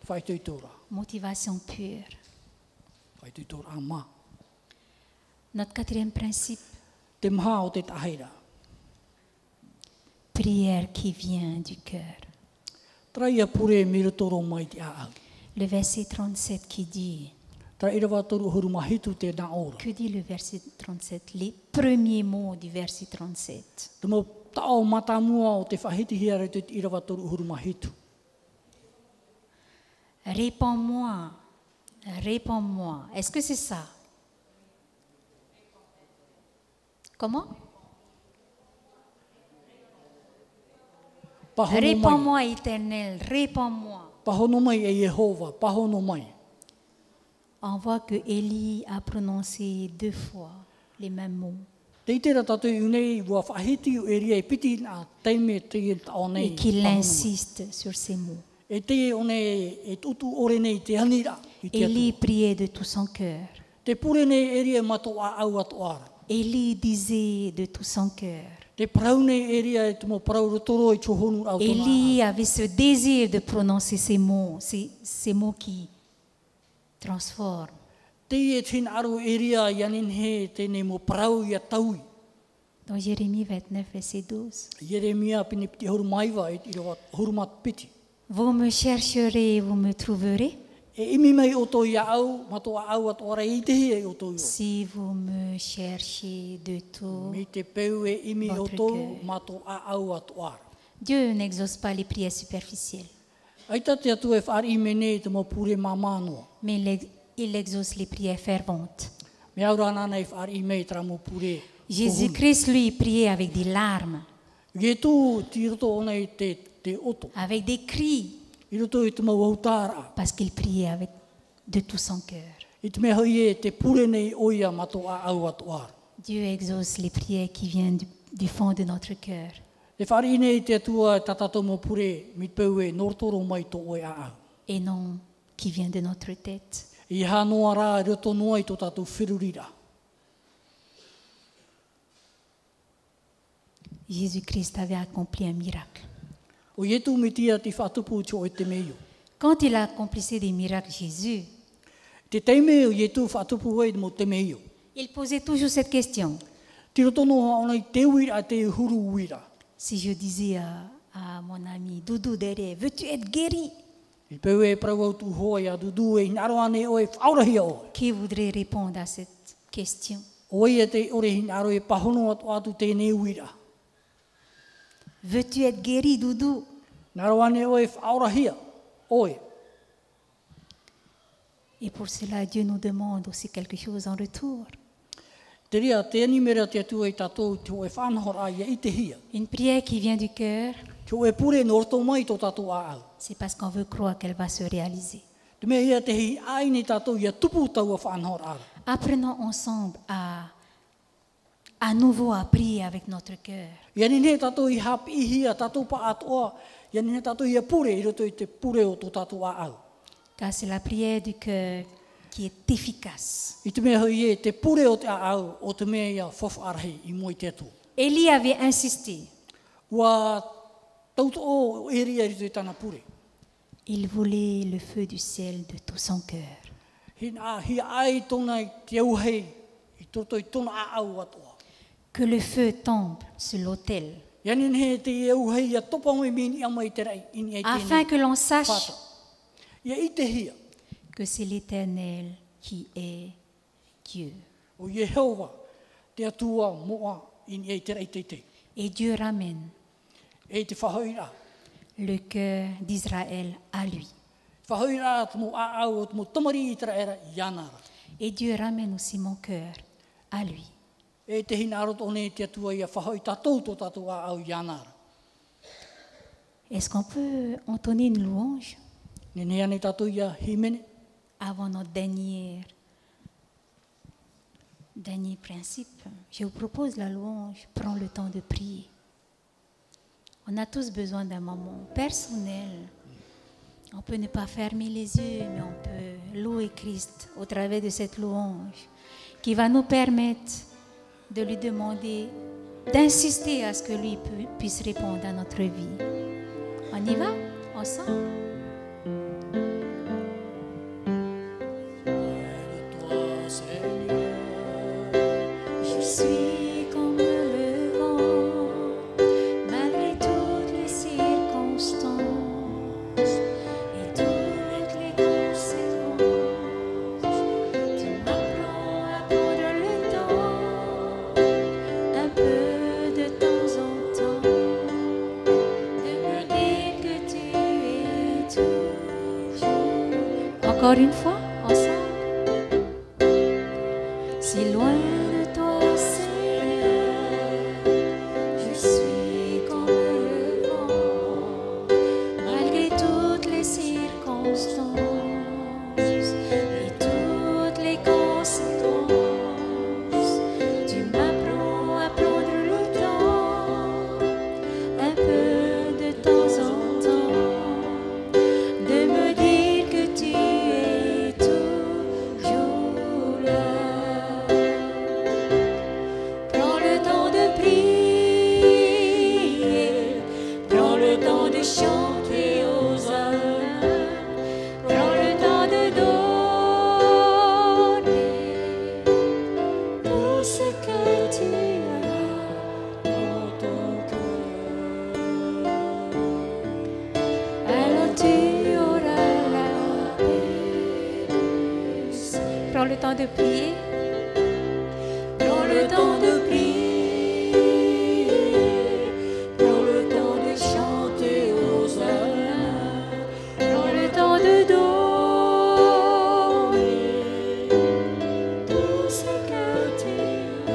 A: whai tui tōra.
B: motivation pure.
A: Whai tui tōra a mā.
B: Notre quatrième principe,
A: Te maha o te taheira.
B: prière qui vient du cœur.
A: Trai a pure mira toro mai te a au.
B: Le verset 37 qui dit,
A: Trai ira wā toru huru mahitu te nā ora.
B: que dit le verset 37? Les premiers mots du verset 37.
A: Te mo tao mata mua o te whahiti hia re te ira wā toru huru mahitu.
B: Réponds-moi, réponds-moi. Est-ce que c'est ça? Comment?
A: Pahono mai.
B: Réponds-moi, Éternel, réponds-moi.
A: Pahono mai e Yehova, pahono mai.
B: On voit que Élie a prononcé 2 fois les mêmes mots
A: Te itera tātou i unei ua whahiti o e ria e piti nā teime te i tao nei.
B: et qu'il
A: pahono mai.
B: insiste sur ces mots.
A: E te o nei, e tutu ore nei te anira i te atu.
B: Élie priait de tout son cœur.
A: Te pure nei e ria mato a au atu ara.
B: Élie disait de tout son cœur.
A: Te parau nei e ria e te mo parau rotoro i tōhonu au tōna.
B: Élie avait ce désir de prononcer ces mots qui transforment.
A: Te e tina aru e ria i anin he tēnei mo parau i a taui.
B: Dans Jérémie 29, verset 12.
A: Jeremia pini piti horu maiwa e ira wa horu mat piti.
B: Vous me chercherez, vous me trouverez,
A: E imi mai o tō ia au, mato a au atu ara i te hi e o tō ia.
B: si vous me cherchez de tout.
A: Mi te peu e imi o
B: Votre
A: tō,
B: cœur.
A: mato a au atu ara.
B: Dieu n'exauce pas les prières superficielles,
A: Aita te atu e whaari me nei te mo pure mamanoa.
B: mais il exauce les prières ferventes.
A: Me aura nana e whaari me tra mo pure.
B: Jésus-Christ, lui, priait avec des larmes,
A: Ge tū ti roto o nei te oto.
B: avec des cris.
A: I roto i te mauautara.
B: Parce qu'il priait avec de tout son cœur.
A: I te mea hoi e te pure nei oia mato a au atu ara.
B: Dieu exauce les prières qui viennent du fond de notre cœur.
A: E whare nei te atua tatato mo pure mi peu e nortoro mai to oe a au.
B: Et non qui viennent de notre tête.
A: I hanoa rā roto noa i to tatou whirurira.
B: Jésus-Christ avait accompli un miracle.
A: O ietu me tia ti whatupu tio e te meio.
B: Quand il a accompli des miracles, Jésus,
A: Te teime o ietu whatupu e mo te meio.
B: il posait toujours cette question.
A: Ti roto noa ona i te uira a te huru uira.
B: Si je disais à mon ami, Doudou Dere, veux-tu être guéri?
A: I peu e prau au tu hoi a dudu e naro ane oe whaurahia oe.
B: Qui voudrait répondre à cette question?
A: Oe e te ore hinaro e pahono atu atu tēnei uira.
B: Veux-tu être guéri, Doudou?
A: Naro ane oe whaurahia oe.
B: Et pour cela, Dieu nous demande aussi quelque chose en retour.
A: Te ria, te animera te atua i tatou te oe whanhora ia i te hia.
B: Une prière qui vient du cœur,
A: Te oe pure norto mai to tatou a au.
B: c'est parce qu'on veut croire qu'elle va se réaliser.
A: Te mea ia te hi aini tatou ia tupu tau a whanhora ara.
B: Apprenons ensemble à nouveau à prier avec notre cœur.
A: Ia ni ne tatou i hapi i hia tatou pa atoa. Ia ni ne tatou ia pure i roto i te pure o to tatou a au.
B: Car c'est la prière du cœur qui est efficace.
A: I te mea hoi e te pure o te a au o te mea ia whawharahi i moi te atu.
B: Élie avait insisté.
A: Ua tauto o eri e rito i tana pure.
B: Il voulait le feu du ciel de tout son cœur.
A: Hi ai tona i te auhei i toto i tona a au atoa.
B: Que le feu tombe sur l'autel,
A: Ia ni he te auhei ia topa mai mini a mai te rei ini ai
B: afin
A: tēnei
B: que l'on sache
A: whata. Ia i te hia
B: que c'est l'Éternel qui est Dieu.
A: o Yehova te atua moa ini ai te rei te te.
B: Et Dieu ramène
A: E te whahoira.
B: le cœur d'Israël à lui.
A: Whahoira te mo a au o te mo tamari i tera era i anara.
B: Et Dieu ramène aussi mon cœur à lui.
A: E te hina arot o ne te atua ia whahoi tatou to tatou a au i anara.
B: Est-ce qu'on peut entonner une louange
A: Ne ne ane tatou ia himene.
B: avant notre dernier principe? Je vous propose la louange. Prends le temps de prier. On a tous besoin d'un moment personnel. On peut ne pas fermer les yeux, mais on peut louer Christ au travers de cette louange qui va nous permettre de lui demander, d'insister à ce que lui puisse répondre à notre vie. On y va ensemble? Je suis comme le vent, malgré toutes les circonstances et toutes les conséquences. Tu m'apprends à prendre le temps, un peu de temps en temps, de me dire que tu es toujours. Encore une fois, ensemble. Si loin de toi, Seigneur, je suis comme le vent, malgré toutes les circonstances et toutes les conséquences. Tu m'apprends à prendre le temps, un peu de temps en temps, de me dire que tu es toujours là. Prends le temps de prier, prends le temps de chanter aux âmes, prends le temps de donner tout ce que tu as dans ton cœur. Alors tu auras la paix. Prends le temps de prier. Prends le temps de prier, prends le temps de chanter aux âmes, prends le temps de donner tout ce que tu as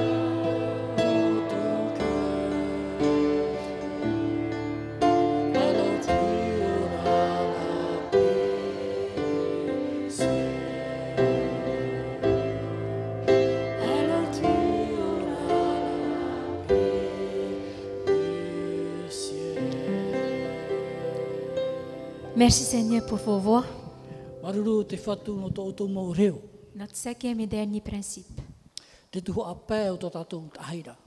B: dans ton cœur. Alors tu auras la Merci Seigneur pour vos voix.
A: Maruru te whatu no tō tō mau reo.
B: Notre cinquième et dernier principe
A: Te tuho a pē o tō tātou tahira.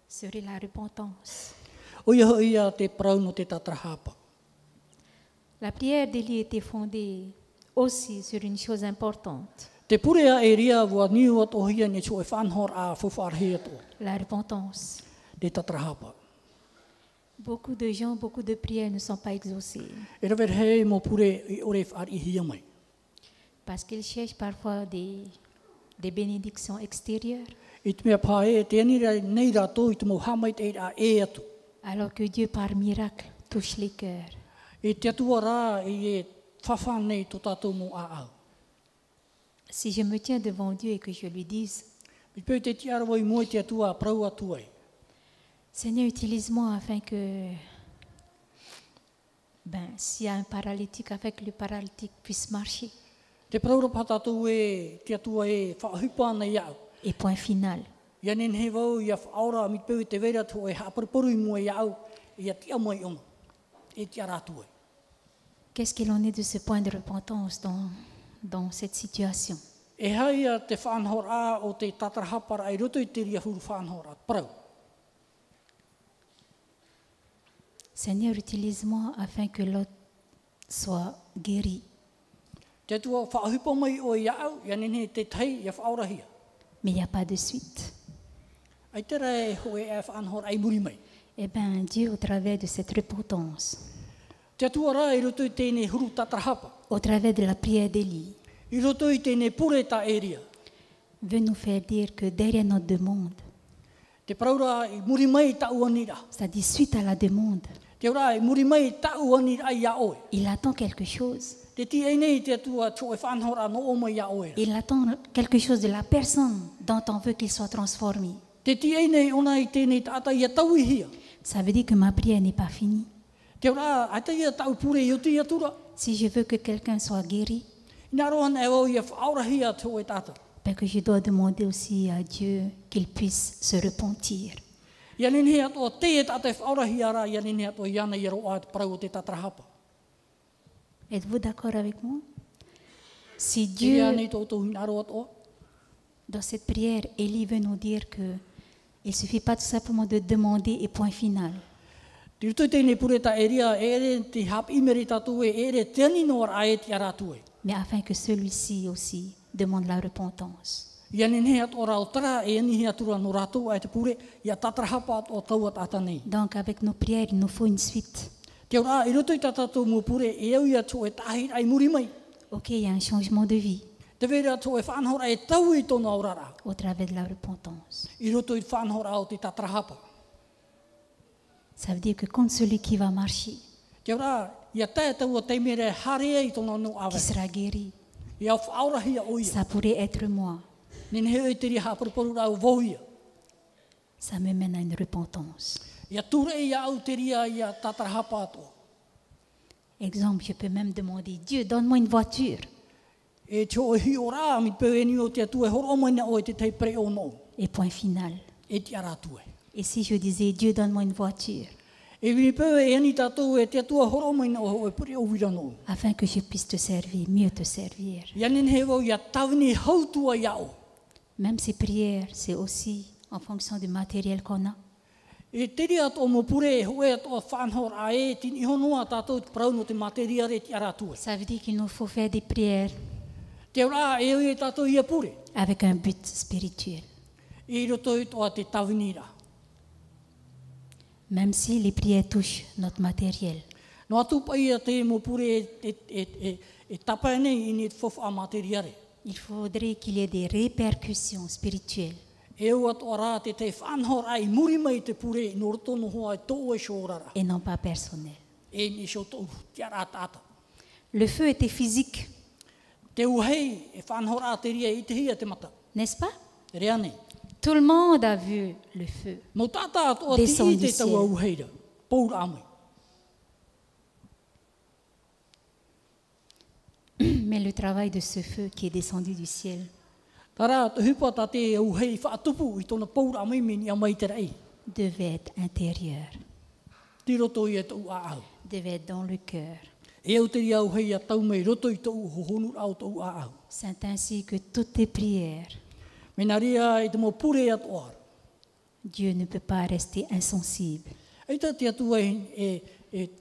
B: serait la repentance.
A: O ia ia te parau no te tatrahapa.
B: La prière d'Élie était fondée aussi sur une chose importante,
A: Te purea e ria wā niu at o hia ne tō e whanhor a whawharhea tō.
B: la repentance.
A: Te tatrahapa.
B: Beaucoup de gens, beaucoup de prières ne sont pas exaucées
A: E rawer hei mo pure i ore whari hia mai.
B: parce qu'ils cherchent parfois des bénédictions extérieures,
A: I te mea pāe, te anira nei rā tō i te mo hamai te rā e atu.
B: alors que Dieu par miracle touche les cœurs.
A: E te atua rā i e whawhan nei tō tātou mo a au.
B: Si je me tiens devant Dieu et que je lui dise,
A: Mi pēu te tiara wai moe te atua prau atu ai.
B: Seigneur, utilise-moi afin que, s'il y a un paralytique, afin que le paralytique puisse marcher.
A: Te praura patatou e te atua e whaahupa ana iau.
B: Et point final.
A: Ia nen he wau ia whaora mi pēu te vera tō e haparuparu i mua iau. Ia tia mai ona. E tia rātu ai.
B: Qu'est-ce qu'il en est de ce point de repentance dans cette situation?
A: E haia te whanhora o te tatarahapara ai roto i te ria huru whanhora. Parau.
B: Seigneur, utilise-moi afin que l'autre soit guéri.
A: Te atua whaahupa mai o iau. Ia nen he te tei ia whaora hia.
B: Mais il n'y a pas de suite.
A: Ai tera e hoe e whanhora ai muri mai.
B: Eh bien, Dieu, au travers de cette repentance,
A: Te atua rā i roto i tēnei huru tatarahapa.
B: au travers de la prière d'Élie,
A: I roto i tēnei pure ta eria.
B: veut nous faire dire que derrière notre demande,
A: Te praura i muri mai ta uanira.
B: c'est-à-dire suite à la demande,
A: Te ora i muri mai ta uanira ai ia oe.
B: il attend quelque chose.
A: Te ti ei nei te atua tō e whanhora no o mai ia oe.
B: Il attend quelque chose de la personne dont on veut qu'il soit transformé.
A: Te ti ei nei ona i tēnei tata ia tau i hia.
B: Ça veut dire que ma prière n'est pas finie.
A: Te ora ata ia tau pure i uti atura.
B: Si je veux que quelqu'un soit guéri,
A: Ina rohan e o ia whaora hia tō e tata.
B: que je dois demander aussi à Dieu qu'il puisse se repentir.
A: Ia nen hea tō te e tata e whaora hia rā. Ia nen hea tō iana i roa te parau o te tatarahapa.
B: Êtes-vous d'accord avec moi? Si
A: Te ia
B: Dieu,
A: nei tō tō hina roa tō.
B: dans cette prière, Élie veut nous dire que il ne suffit pas tout simplement de demander et point final.
A: Te rutu tēnei pure ta eria. Ere te hap imeri tatu e. Ere tēni no ra e te aratu e.
B: Mais afin que celui-ci aussi demande la repentance.
A: Ia nen hea tō rao tara. E ani hea tura no rātou ai te pure. Ia tatarahapa o tau tata nei.
B: Donc avec nos prières, il nous faut une suite.
A: Te ora, i roto i tatatou mua pure, e au ia tō e tahir ai muri mai.
B: Ok, il y a un changement de vie
A: Te vera tō e whanhora e tau i tōna aurara.
B: au travers de la repentance.
A: I roto i whanhora o te tatarahapa.
B: Ça veut dire que comme celui qui va marcher,
A: Te ora, ia tae tau o teimere harea i tōna no awe.
B: qui sera guéri,
A: Ia whaurahia o ia.
B: ça pourrait être moi.
A: Nen heo i te ri haparuparu rau vohia.
B: Ça me mène à une repentance.
A: Ia ture ia au te ria ia tatarahapa ato.
B: Exemple, je peux même demander, Dieu, donne-moi une voiture.
A: E tō e hi ora, mi peu e ni o te atu e horo maina o e te tei pre o no.
B: Et point final.
A: E te aratu e.
B: Et si je disais, Dieu, donne-moi une voiture,
A: E mi peu e ani tātou e te atu e horo maina o e pre o wira no.
B: afin que je puisse te servir, mieux te servir.
A: Ia nen he wau ia tawini hautua iao.
B: Même ces prières, c'est aussi en fonction du matériel qu'on a.
A: E teri ato mo pure e hoe ato whanhor a e tini honua tātou te parau no te materia re te aratua.
B: Ça veut dire qu'il nous faut faire des prières
A: Te ora e oi e tātou ia pure.
B: avec un but spirituel.
A: E roto i toa te tawinira.
B: Même si les prières touchent notre matériel.
A: No atu pai a te mo pure e tapa nei i ni fofu a materia re.
B: Il faudrait qu'il y ait des répercussions spirituelles.
A: E o ato ara te whanhor ai muri mai te pure no roto no hoa e tō e shorara.
B: Et non pas personnelles.
A: E ni sho tō te ara tāta.
B: Le feu était physique,
A: Te uhei e whanhor a te ria i te hia te mata.
B: n'est-ce pas?
A: Rea nei.
B: Tout le monde a vu le feu.
A: No tata ato a
B: Descend
A: te i
B: du
A: te tau
B: ciel.
A: auheira. Poura amai.
B: Mais le travail de ce feu qui est descendu du ciel
A: Tara, te hupa ta te auhei whaatupu i tōna poura amai meni a mai te rei.
B: devait être intérieur,
A: Ti roto i e tau a au.
B: devait être dans le cœur.
A: E au te ria au hei a tau mei roto I tau hohonu au tau a au.
B: C'est ainsi que toutes tes prières,
A: Mena ria I te mo pure atoa.
B: Dieu ne peut pas rester insensible
A: Eita te atua e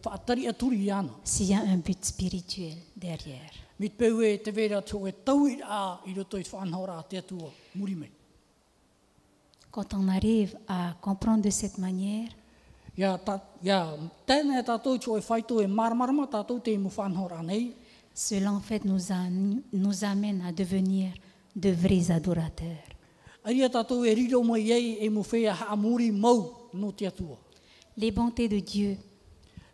A: whaatari aturi ana.
B: s'il y a un but spirituel derrière.
A: Mi te peu e te vera tō e tau I a I roto I whanhora te atua muri mei.
B: Quand on arrive à comprendre de cette manière,
A: Ia tēnei tātou tō e whaito e maramarama tātou te mu whanhora nei.
B: cela en fait nous amène à devenir de vrais adorateurs.
A: Aria tātou e riro mai ei e mu whea haa muri mau no te atua.
B: Les bontés de Dieu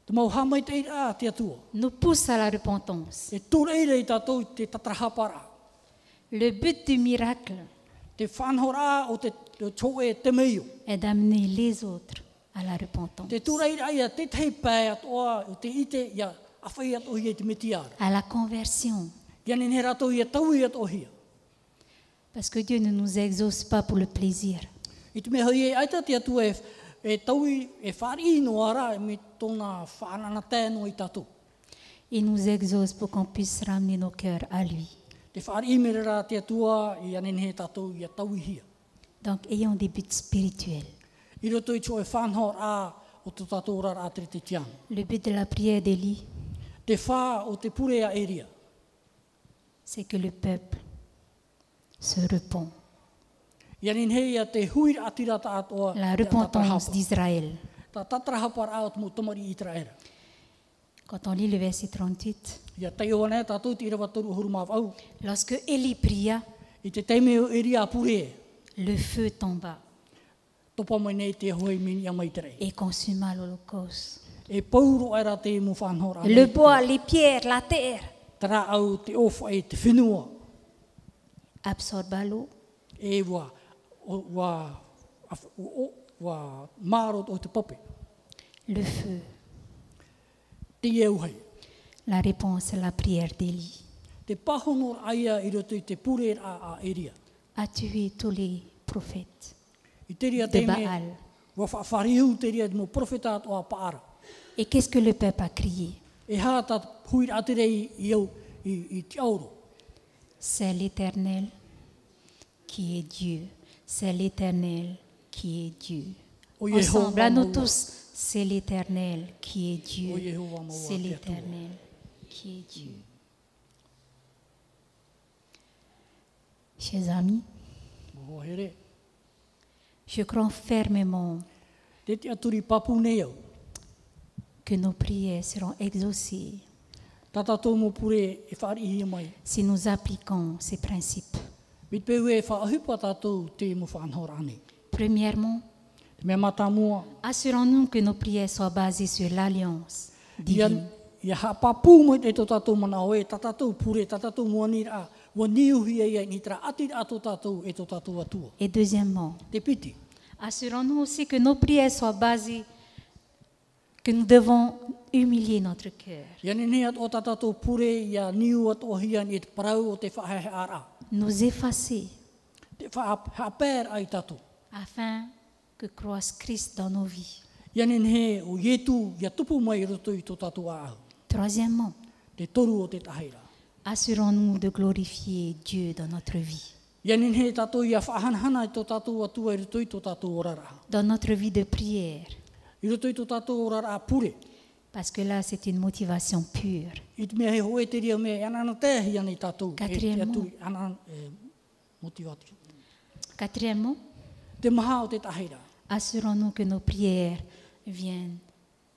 A: Te mau hamai te ira te atua.
B: nous poussent à la repentance.
A: E tōreire I tātou te tatrahapara.
B: Le but du miracle
A: Te whanhora o te tō e te meio.
B: est d'amener les autres à la repentance,
A: Te tōreira ia te tei pē atoa o te ite ia awhai ato hia te metiara.
B: à la conversion.
A: Ia nene rato ia tau I ato hia.
B: Parce que Dieu ne nous exauce pas pour le plaisir.
A: I te mea hoi e aita te atua e tau e whari no ara me tōna whanana tēno I tātou.
B: Il nous exauce pour qu'on puisse ramener nos cœurs à lui.
A: Te whari mere rā te atua I anene tātou ia tau I hia.
B: Donc, ayons des buts spirituels.
A: I roto I tō e whanhor a o te tātou rara a te tiana.
B: Le but de la prière d'Élie,
A: Te whā o te pure a eria.
B: c'est que le peuple se repent.
A: Ia nene ia te huir atira ta atoa.
B: La repentance d'Israël.
A: Ta tatrahapara o te mutamari I traera.
B: Quand on lit le verset 38,
A: Ia tei o anea tātou te irawa toru huru mawau.
B: lorsque Élie pria,
A: I te teime o eria pure.
B: le feu tomba
A: Topa mai nei te hoi mini a mai terei.
B: et consuma l'Holocauste.
A: E pauro era te mu whanhora.
B: Le bois, les pierres, la terre
A: Tara au te ofa e te whenua.
B: absorba l'eau
A: E wa maro o te pope.
B: le feu.
A: Te ieu hei.
B: La réponse à la prière d'Élie
A: Te pahonor aia I roto I te pure a eria.
B: a tué tous les prophètes
A: I te ria
B: de
A: te me
B: Baal.
A: wa wharihu te ria mo profeta atoa paara.
B: Et qu'est-ce que le peuple a crié?
A: E hā tā huir aterei I au I te auro.
B: C'est l'Éternel qui est Dieu. C'est l'Éternel qui est Dieu.
A: O Yehova
B: Ensemble, à nous
A: maua.
B: tous, c'est l'Éternel qui est
A: O
B: Dieu.
A: Yehova maua
B: C'est
A: te
B: l'Éternel qui est Dieu. Chers amis,
A: O here.
B: je crois fermement
A: Te te aturi papu nei au.
B: que nos prières seront exaucées
A: Tā tātou mo pure e whaarihi mai.
B: si nous appliquons ces principes.
A: Mit peu e whaahupa tātou te mo whanhora ane.
B: Premièrement,
A: Te mea mata mua.
B: assurons-nous que nos prières soient basées sur l'alliance divine.
A: Ia ha papu mo te tō tātou mana oe. Tā tātou pure, tā tātou mua nira. Wa niuhi ia ni tra atira ato tātou e tō tātou atua.
B: Et deuxièmement,
A: Te piti.
B: assurons-nous aussi que nos prières soient basées, que nous devons humilier notre cœur,
A: Ia nene at o tā tātou pure ia niu ato hia ni te parau o te whahehe ara.
B: nous effacer,
A: Te whapēr ai tātou.
B: afin que croisse Christ dans nos vies.
A: Ia nene o ietu ia tupu mai roto I tō tātou a au.
B: Troisièmement,
A: Te toru o te taheira.
B: assurons-nous de glorifier Dieu dans notre vie,
A: Ia nene tātou ia whahanahana I tō tātou atua I roto I tō tātou orara.
B: dans notre vie de prière,
A: I roto I tō tātou orara pure.
B: parce que là, c'est une motivation pure.
A: I te mea he hoe te ria mea anana tēhi ani tātou.
B: Quatrièmement.
A: E te aturi anana motivati.
B: Quatrièmement,
A: Te maha o te taheira.
B: assurons-nous que nos prières viennent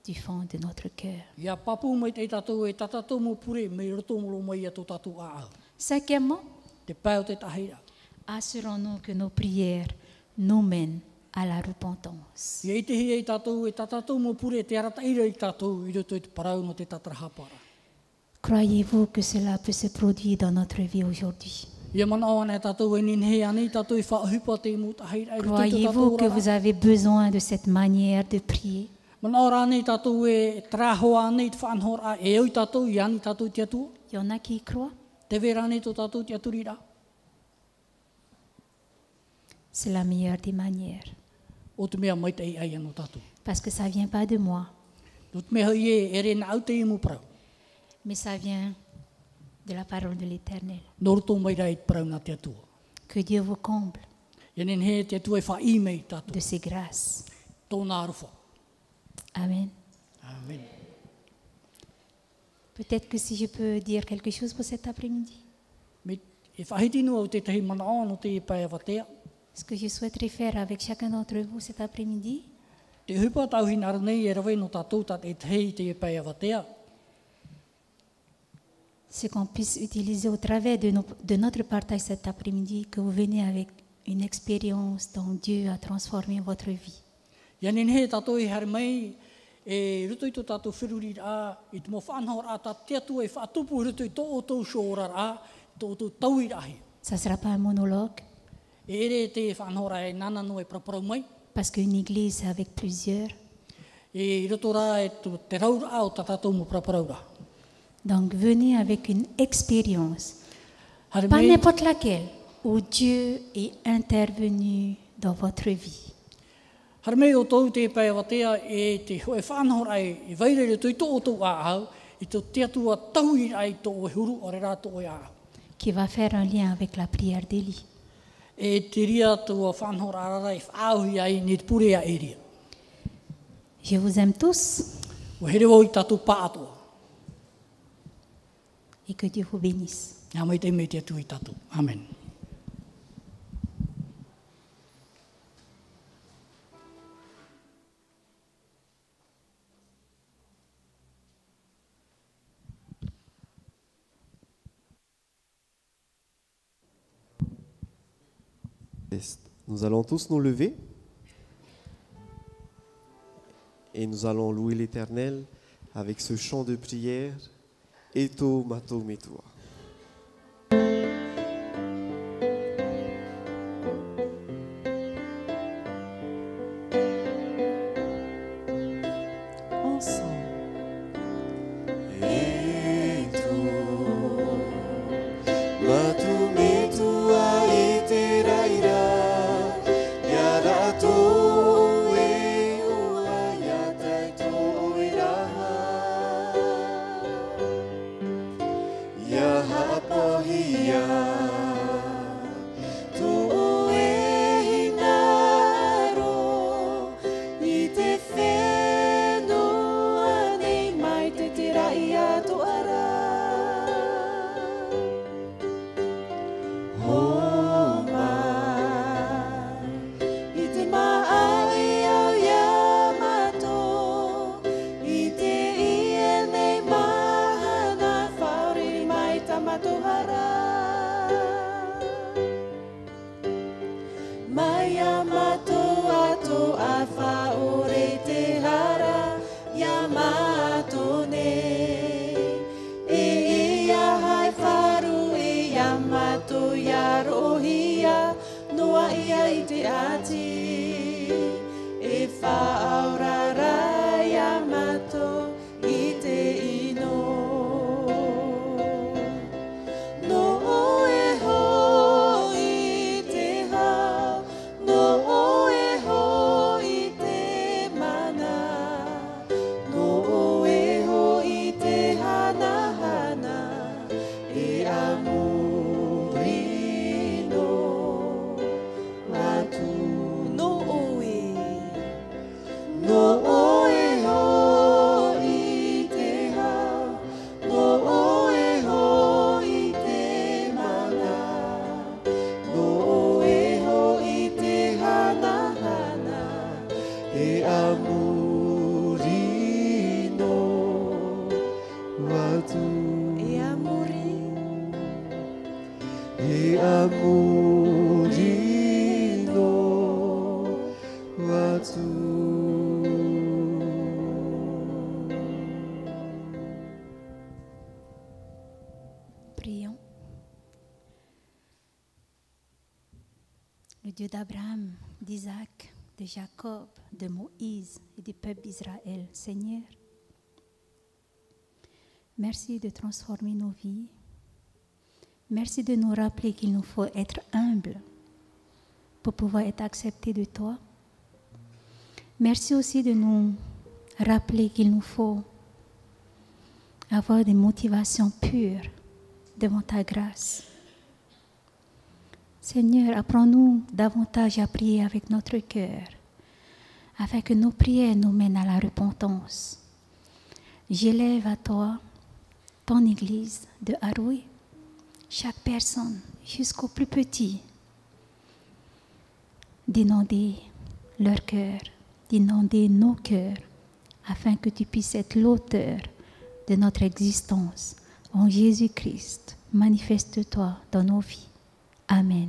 B: du fond de notre cœur.
A: Ia papu mai te tātou e tātou mo pure me roto molo mai a tō tātou a au.
B: Cinquièmement,
A: Te pai o te taheira.
B: assurons-nous que nos prières nous mènent à la repentance.
A: Ia I te hia I tātou e tātou mo pure te arataira I tātou I roto I te parau no te tatrahapara.
B: Croyez-vous que cela peut se produire dans notre vie aujourd'hui?
A: Ia mana o ana tātou e ninhe ani tātou I whaahupa te mo taheira. I roto I tō
B: Croyez-vous
A: tātou
B: que
A: orara.
B: vous avez besoin de cette manière de prier?
A: Mana ora nei tātou e trahoa nei te whanhora e au tātou I ani tātou te atua.
B: Il y en a qui y croient.
A: Te vera nei tō tātou te aturira.
B: C'est la meilleure des manières.
A: O te mea mai te I ai anō tātou.
B: Parce que ça ne vient pas de moi.
A: O te mea i e re na au te imu parau.
B: Mais ça vient de la parole de l'Éternel.
A: Nō roto mai rei parauna te atua.
B: Que Dieu vous comble
A: Ianen he te atua e wha i mei tātou.
B: de ses grâces.
A: Tōna arofa.
B: Amen.
A: Amen.
B: Peut-être que si je peux dire quelque chose pour cet après-midi.
A: Me e whahitino au te tahi mana no te pai awatea.
B: Ce que je souhaiterais faire avec chacun d'entre vous cet après-midi,
A: Te hupa tau hinara nei e rawe no tātou tat e tei te pai awatea.
B: c'est qu'on puisse utiliser au travers de notre partage cet après-midi, que vous venez avec une expérience dont Dieu a transformé votre vie.
A: Ianen he tātou i hare mai e ruto i tō tātou whiruri a i te mo whanhor a tā te atua e whaatupu ruto i tō o tō shōra a tō o tō tau i rahi.
B: Ça ne sera pas un monologue,
A: E ere te whanhora e nana no e praparau mai.
B: parce qu'une église c'est avec plusieurs.
A: E roto rā e te raura a o tā tātou mo praparau rā.
B: Donc venez avec une expérience,
A: Hare
B: pas
A: mai,
B: n'importe laquelle, où Dieu est intervenu dans votre vie.
A: hare mai o tōu te pai awatea e te hoe whanhora e vairere tō i tō o tō a au i tō te atua tau i ai tō o huru o re rā tō o a au.
B: Qui va faire un lien avec la prière d'Élie.
A: E te ria tō whanhora arara e whāuhi ai ni te pure a e ria.
B: Je vous aime tous
A: O here wau i tātou pātoa.
B: et que Dieu vous bénisse.
A: Ngā mai te me te atu i tātou. Amen.
C: Nous allons tous nous lever et nous allons louer l'Éternel avec ce chant de prière Eto Mato Metoa.
B: Prions. Le Dieu d'Abraham, d'Isaac, de Jacob, de Moïse et du peuple d'Israël, Seigneur, merci de transformer nos vies. Merci de nous rappeler qu'il nous faut être humbles pour pouvoir être acceptés de toi. Merci aussi de nous rappeler qu'il nous faut avoir des motivations pures devant ta grâce. Seigneur, apprends-nous davantage à prier avec notre cœur, afin que nos prières nous mènent à la repentance. J'élève à toi ton Église de Haroué, chaque personne, jusqu'au plus petit, d'inonder leur cœur, d'inonder nos cœurs, afin que tu puisses être l'auteur de notre existence. En Jésus-Christ, manifeste-toi dans nos vies. Amen.